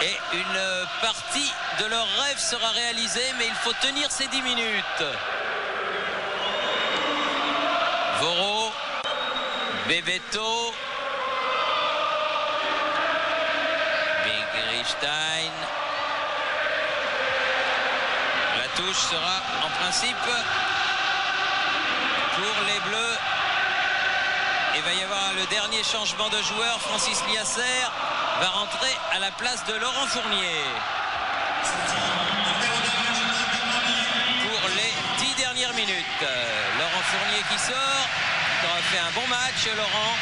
Et une partie de leur rêve sera réalisée, mais il faut tenir ces 10 minutes. Voro, Bebeto, Begiristain. La touche sera en principe pour les Bleus. Il va y avoir le dernier changement de joueur. Francis Liasser va rentrer à la place de Laurent Fournier. Pour les 10 dernières minutes. Laurent Fournier qui sort. Il aura fait un bon match, Laurent.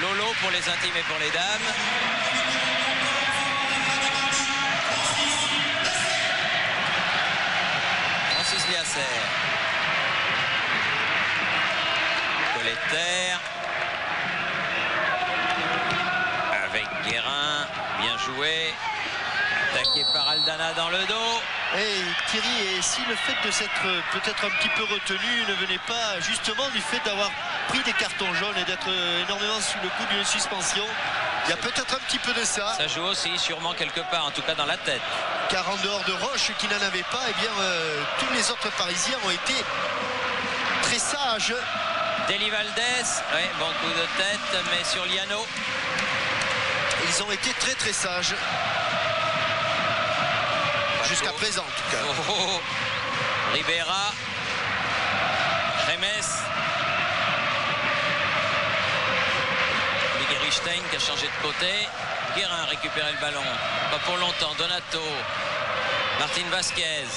Lolo pour les intimes et pour les dames. Francis Liasser. Colletter. Avec Guérin. Bien joué. Attaqué par Aldana dans le dos.
Et Thierry, et si le fait de s'être peut-être un petit peu retenu ne venait pas justement du fait d'avoir pris des cartons jaunes et d'être énormément sous le coup d'une suspension, il y a peut-être un petit peu de ça.
Ça joue aussi sûrement quelque part, en tout cas dans la tête.
Car en dehors de Roche qui n'en avait pas, eh bien tous les autres Parisiens ont été très sages.
Deli Valdés, oui, bon coup de tête, mais sur Liano.
Ils ont été très très sages. Jusqu'à présent en tout cas.
Oh, oh, oh. Ribera. Remes. Ligeristein qui a changé de côté. Guérin a récupéré le ballon. Pas pour longtemps. Donato. Martin Vasquez.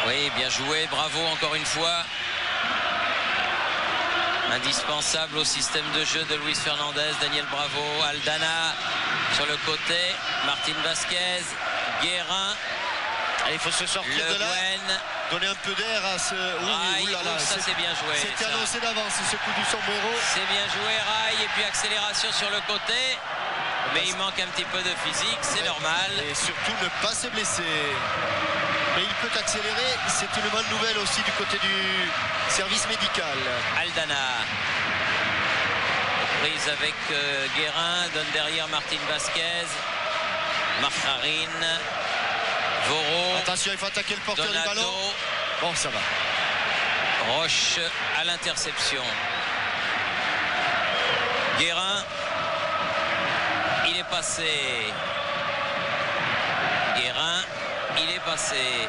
Oui, bien joué. Bravo encore une fois. Indispensable au système de jeu de Luis Fernandez. Daniel Bravo. Aldana sur le côté. Martin Vasquez. Guérin.
Il faut se sortir
Le
de là.
Guen.
Donner un peu d'air à ce...
Ça c'est bien joué.
C'était
ça.
annoncé d'avance ce coup du sombrero.
C'est bien joué, Rai. Et puis accélération sur le côté. Mais il manque un petit peu de physique, c'est normal.
Et surtout ne pas se blesser. Mais il peut accélérer. C'est une bonne nouvelle aussi du côté du service médical.
Aldana. Prise avec Guérin. Donne derrière Martin Vasquez. Marcharin. Voro.
Attention, il faut attaquer le porteur
Donato.
du ballon. Bon, ça va.
Roche à l'interception. Guérin. Il est passé. Guérin. Il est passé.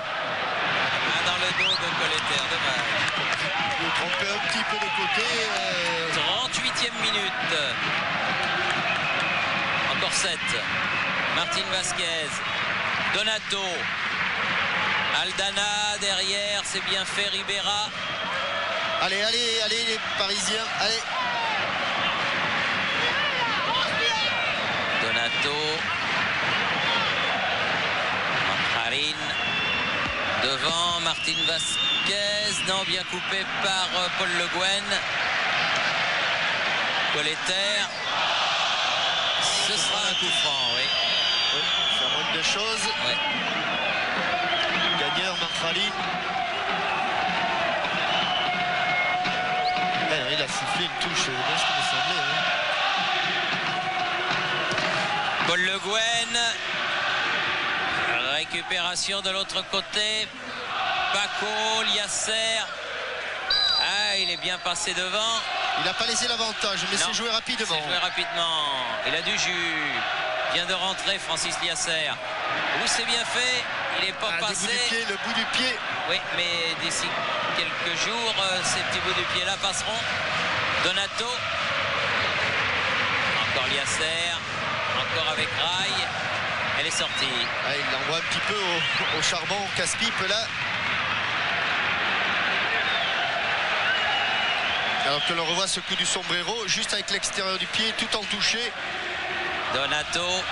Dans le dos de Colleter. Dommage.
Il est trompé un petit peu de côté.
38e minute. Encore 7. Martin Vasquez. Donato. Aldana derrière, c'est bien fait. Ribera.
Allez, allez, allez les Parisiens. Allez.
Donato. Marcharin. Devant Martin Vasquez. Non, bien coupé par Paul Le Guen. Colleter. Ce sera un coup franc, oui.
Oui, ça manque de choses.
Ouais.
Gagneur Marcharin. Il a sifflé une touche, bien ce qui me semblait.
Paul Le Guen. Récupération de l'autre côté. Paco, Liasser. Ah, il est bien passé devant.
Il n'a pas laissé l'avantage, mais c'est joué rapidement.
C'est joué rapidement. Il a du jus. Vient de rentrer Francis Liasser. Où c'est bien fait. Il n'est pas passé.
Le bout du pied.
Oui, mais d'ici quelques jours, ces petits bouts du pied-là passeront. Donato. Encore Liasser. Encore avec Rai. Elle est sortie.
Ah, il l'envoie un petit peu au charbon, au casse-pipe là. Alors que l'on revoit ce coup du sombrero, juste avec l'extérieur du pied, tout en touché.
Donato.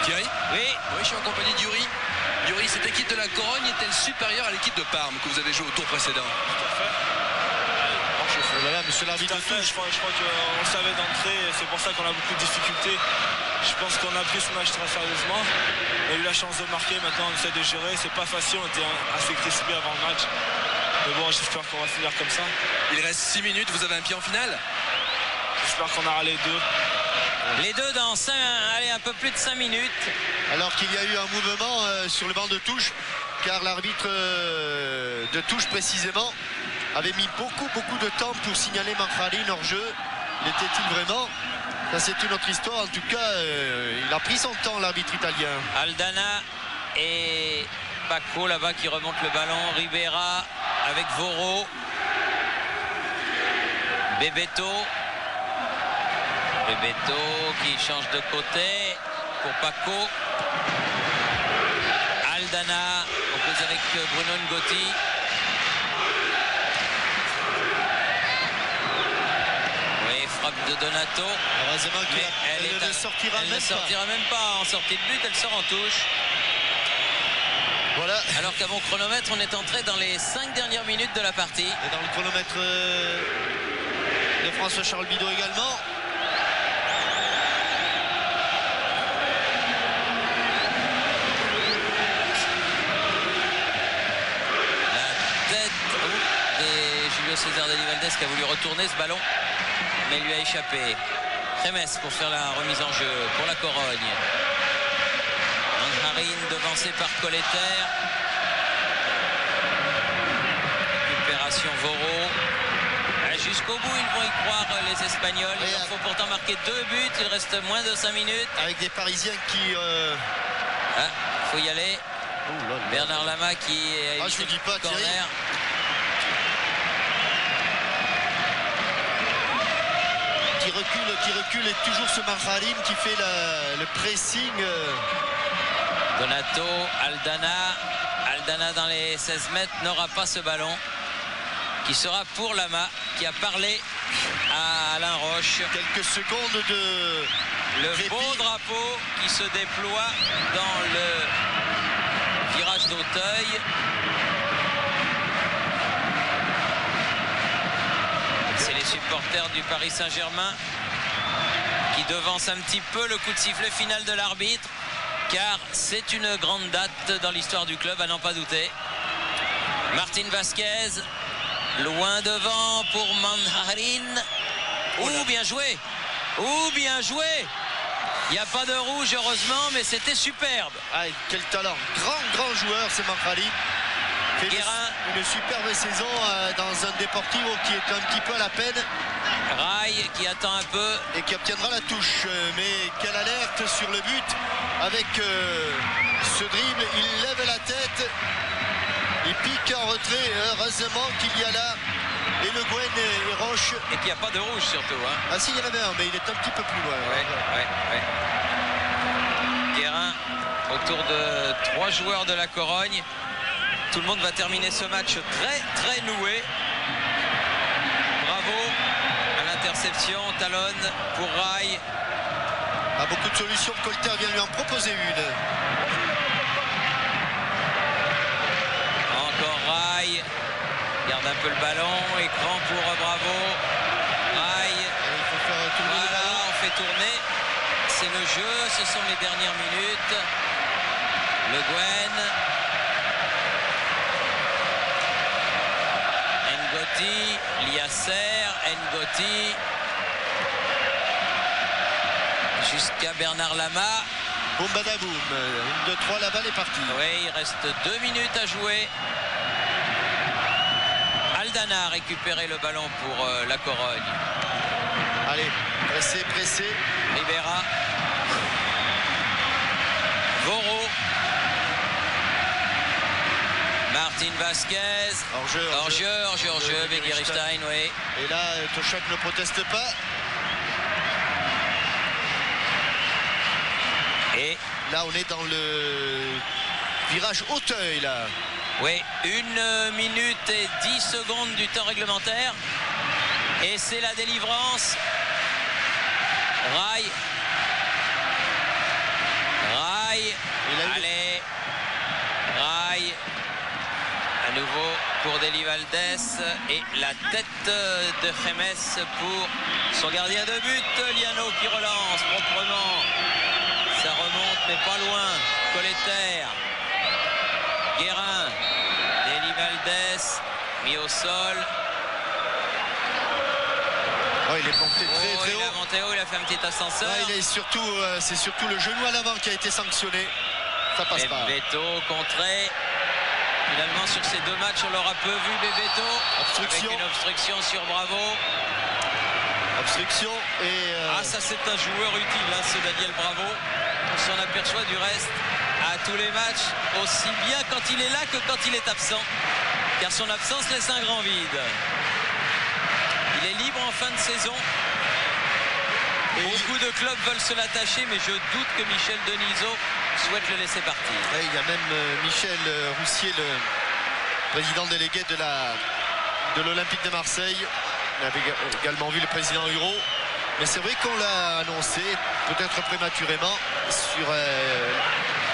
Thierry ?
Oui.
Oui, je suis en compagnie d'Yuri. Yuri, cette équipe de la Corogne est-elle supérieure à l'équipe de Parme que vous avez joué au tour précédent?
Oh là là, monsieur l'arbitre de touche.
Je crois qu'on savait d'entrée, c'est pour ça qu'on a beaucoup de difficultés. Je pense qu'on a pris ce match très sérieusement. On a eu la chance de marquer, maintenant on essaie de gérer. C'est pas facile, on était assez crispés avant le match. Mais bon, j'espère qu'on va finir comme ça.
Il reste 6 minutes, vous avez un pied en finale?
J'espère qu'on aura les deux.
Les deux dans un peu plus de 5 minutes.
Alors qu'il y a eu un mouvement sur le banc de touche, car l'arbitre de touche précisément avait mis beaucoup de temps pour signaler Marcharin hors jeu. L'était-il vraiment? Ça, c'est une autre histoire. En tout cas, il a pris son temps, l'arbitre italien.
Aldana et Paco là-bas qui remonte le ballon. Ribera avec Voro. Bebeto. Bebeto qui change de côté pour Paco. Aldana en plus avec Bruno Ngotti. Oui, frappe de Donato.
Heureusement
Mais
qu'elle ne sortira
même pas en sortie de but, elle sort en touche.
Voilà.
Alors qu'à mon chronomètre, on est entré dans les 5 dernières minutes de la partie.
Et dans le chronomètre de François-Charles Bidot également.
César Delivaldes qui a voulu retourner ce ballon, mais il lui a échappé. Remes pour faire la remise en jeu pour la Corogne. Manharin devancé par Colleter. Récupération Voro. Jusqu'au bout, ils vont y croire, les Espagnols. Il leur faut pourtant marquer 2 buts. Il reste moins de 5 minutes.
Avec des Parisiens qui...
faut y aller. Bernard Lama qui est
je vous dis pas,
corner.
Thierry. Qui recule et toujours ce Manharin qui fait le pressing.
Donato, Aldana dans les 16 mètres n'aura pas ce ballon qui sera pour Lama qui a parlé à Alain Roche.
Quelques secondes de
le
répit.
beau drapeau qui se déploie dans le virage d'Auteuil. C'est les supporters du Paris Saint-Germain qui devancent un petit peu le coup de sifflet final de l'arbitre, car c'est une grande date dans l'histoire du club, à n'en pas douter. Martin Vasquez, loin devant pour Manharin. Bien joué. Bien joué. Il n'y a pas de rouge, heureusement, mais c'était superbe.
Quel talent. Grand joueur, c'est Manharin. Une superbe saison dans un Deportivo qui est un petit peu à la peine.
Rai qui attend un peu.
Et qui obtiendra la touche. Mais quelle alerte sur le but. Avec ce dribble, il lève la tête. Il pique en retrait. Heureusement qu'il y a là et Le Guen et Roche.
Et qu'il n'y a pas de rouge surtout.
Si, il y en avait un, mais il est un petit peu plus loin.
Ouais. Guérin autour de 3 joueurs de la Corogne. Tout le monde va terminer ce match très noué. Bravo à l'interception, talonne pour Rai.
Beaucoup de solutions, Colleter vient lui en proposer une.
Encore Rai, garde un peu le ballon, écran pour Bravo. Rai,
il faut faire tourner le ballon.
On fait tourner. C'est le jeu, ce sont les dernières minutes. Le Guen. Ngoti, Liasser, Ngoti, jusqu'à Bernard Lama.
Boum badaboum, 1, 2, 3, la balle est partie.
Oui, il reste 2 minutes à jouer. Aldana a récupéré le ballon pour la Corogne.
Allez, pressé.
Rivera. Voro. Martin Vasquez. Hors-jeu, Begiristain, oui.
Et là, Toshak ne proteste pas.
Et
là, on est dans le virage Auteuil, là.
Oui, 1 minute et 10 secondes du temps réglementaire. Et c'est la délivrance. Rai. Allez. Rai. À nouveau pour Delivaldes. Et la tête de Remes pour son gardien de but. Liano qui relance proprement. Ça remonte, mais pas loin. Colleter. Guérin. Delivaldes. Mis au sol.
Il est monté très haut.
Il a monté haut, il a fait un petit ascenseur.
C'est surtout le genou à l'avant qui a été sanctionné. Ça passe pas.
Bebeto contré. Finalement, sur ces 2 matchs, on l'aura peu vu, Bebeto.
Obstruction.
Avec une obstruction sur Bravo.
Obstruction et...
ça c'est un joueur utile, ce Daniel Bravo. On s'en aperçoit du reste à tous les matchs, aussi bien quand il est là que quand il est absent. Car son absence laisse un grand vide. Il est libre en fin de saison. Beaucoup de clubs veulent se l'attacher, mais je doute que Michel Denisot souhaite le laisser partir.
Il y a même Michel Roussier, le président délégué de l'Olympique de Marseille. On avait également vu le président Huro. Mais c'est vrai qu'on l'a annoncé, peut-être prématurément, sur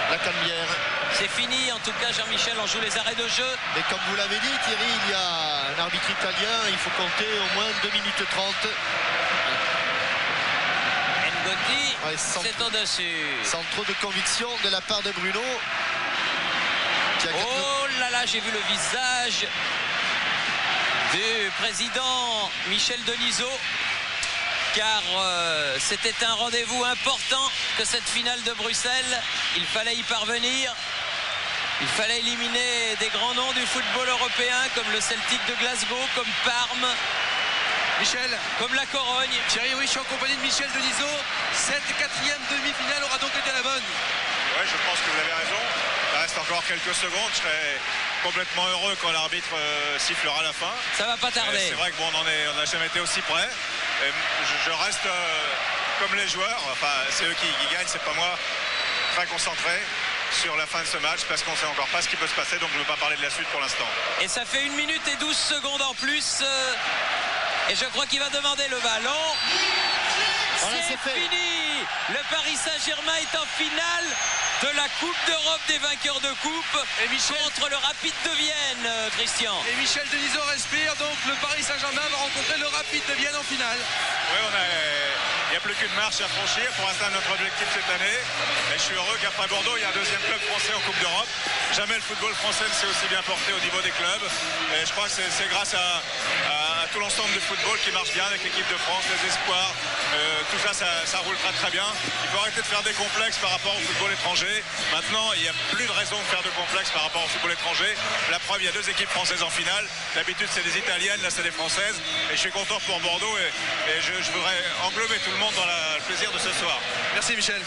la Canebière.
C'est fini, en tout cas, Jean-Michel, on joue les arrêts de jeu.
Mais comme vous l'avez dit, Thierry, il y a un arbitre italien, il faut compter au moins 2 minutes 30.
Ngoti, c'est au-dessus.
Sans trop de conviction de la part de Bruno.
Oh là là, j'ai vu le visage du président Michel Denisot, car c'était un rendez-vous important que cette finale de Bruxelles. Il fallait y parvenir. Il fallait éliminer des grands noms du football européen comme le Celtic de Glasgow, comme Parme,
Michel,
comme la Corogne.
Thierry, oui, je suis en compagnie de Michel Denisot. Cette 4e demi-finale aura donc été la bonne.
Oui, je pense que vous avez raison. Il reste encore quelques secondes. Je serai complètement heureux quand l'arbitre sifflera la fin.
Ça va pas tarder.
C'est vrai que bon, on n'a jamais été aussi près. Et je reste comme les joueurs. Enfin, c'est eux qui gagnent, c'est pas moi. Très concentré sur la fin de ce match parce qu'on ne sait encore pas ce qui peut se passer. Donc je ne veux pas parler de la suite pour l'instant.
Et ça fait 1 minute et 12 secondes en plus. Et je crois qu'il va demander le ballon.
Voilà,
c'est
fait.
Fini. Le Paris Saint-Germain est en finale de la Coupe d'Europe des vainqueurs de coupe
Et Michel...
contre le Rapide de Vienne, Christian.
Et Michel Denisot respire, donc le Paris Saint-Germain va rencontrer le Rapide de Vienne en finale.
Oui, il n'y a plus qu'une marche à franchir pour atteindre notre objectif cette année. Et je suis heureux qu'après Bordeaux, il y a un 2e club français en Coupe d'Europe. Jamais le football français ne s'est aussi bien porté au niveau des clubs. Et je crois que c'est grâce à tout l'ensemble du football qui marche bien avec l'équipe de France, les espoirs. Tout ça, ça roule très bien. Il faut arrêter de faire des complexes par rapport au football étranger. Maintenant, il n'y a plus de raison de faire de complexes par rapport au football étranger. La preuve, il y a 2 équipes françaises en finale. D'habitude, c'est des Italiennes, là, c'est des Françaises. Et je suis content pour Bordeaux et je voudrais englober tout le monde dans le plaisir de ce soir.
Merci Michel.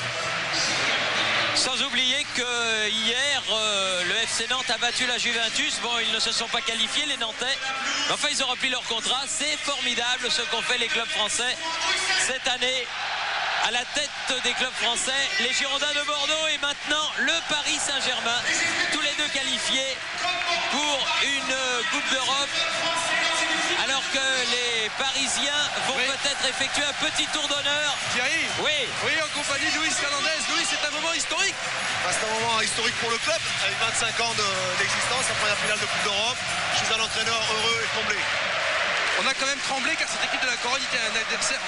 Sans oublier que hier, le FC Nantes a battu la Juventus. Bon, ils ne se sont pas qualifiés, les Nantais. Mais enfin, ils ont rempli leur contrat. C'est formidable ce qu'ont fait les clubs français cette année. À la tête des clubs français, les Girondins de Bordeaux et maintenant le Paris Saint-Germain. Tous les 2 qualifiés pour une Coupe d'Europe. Alors que les Parisiens vont peut-être effectuer un petit tour d'honneur.
Thierry,
oui,
en compagnie de Luis Fernandez. Louis, c'est un moment historique.
C'est un moment historique pour le club, avec 25 ans d'existence, la première finale de Coupe d'Europe. Je suis un entraîneur heureux et comblé.
On a quand même tremblé car cette équipe de la Corogne était un adversaire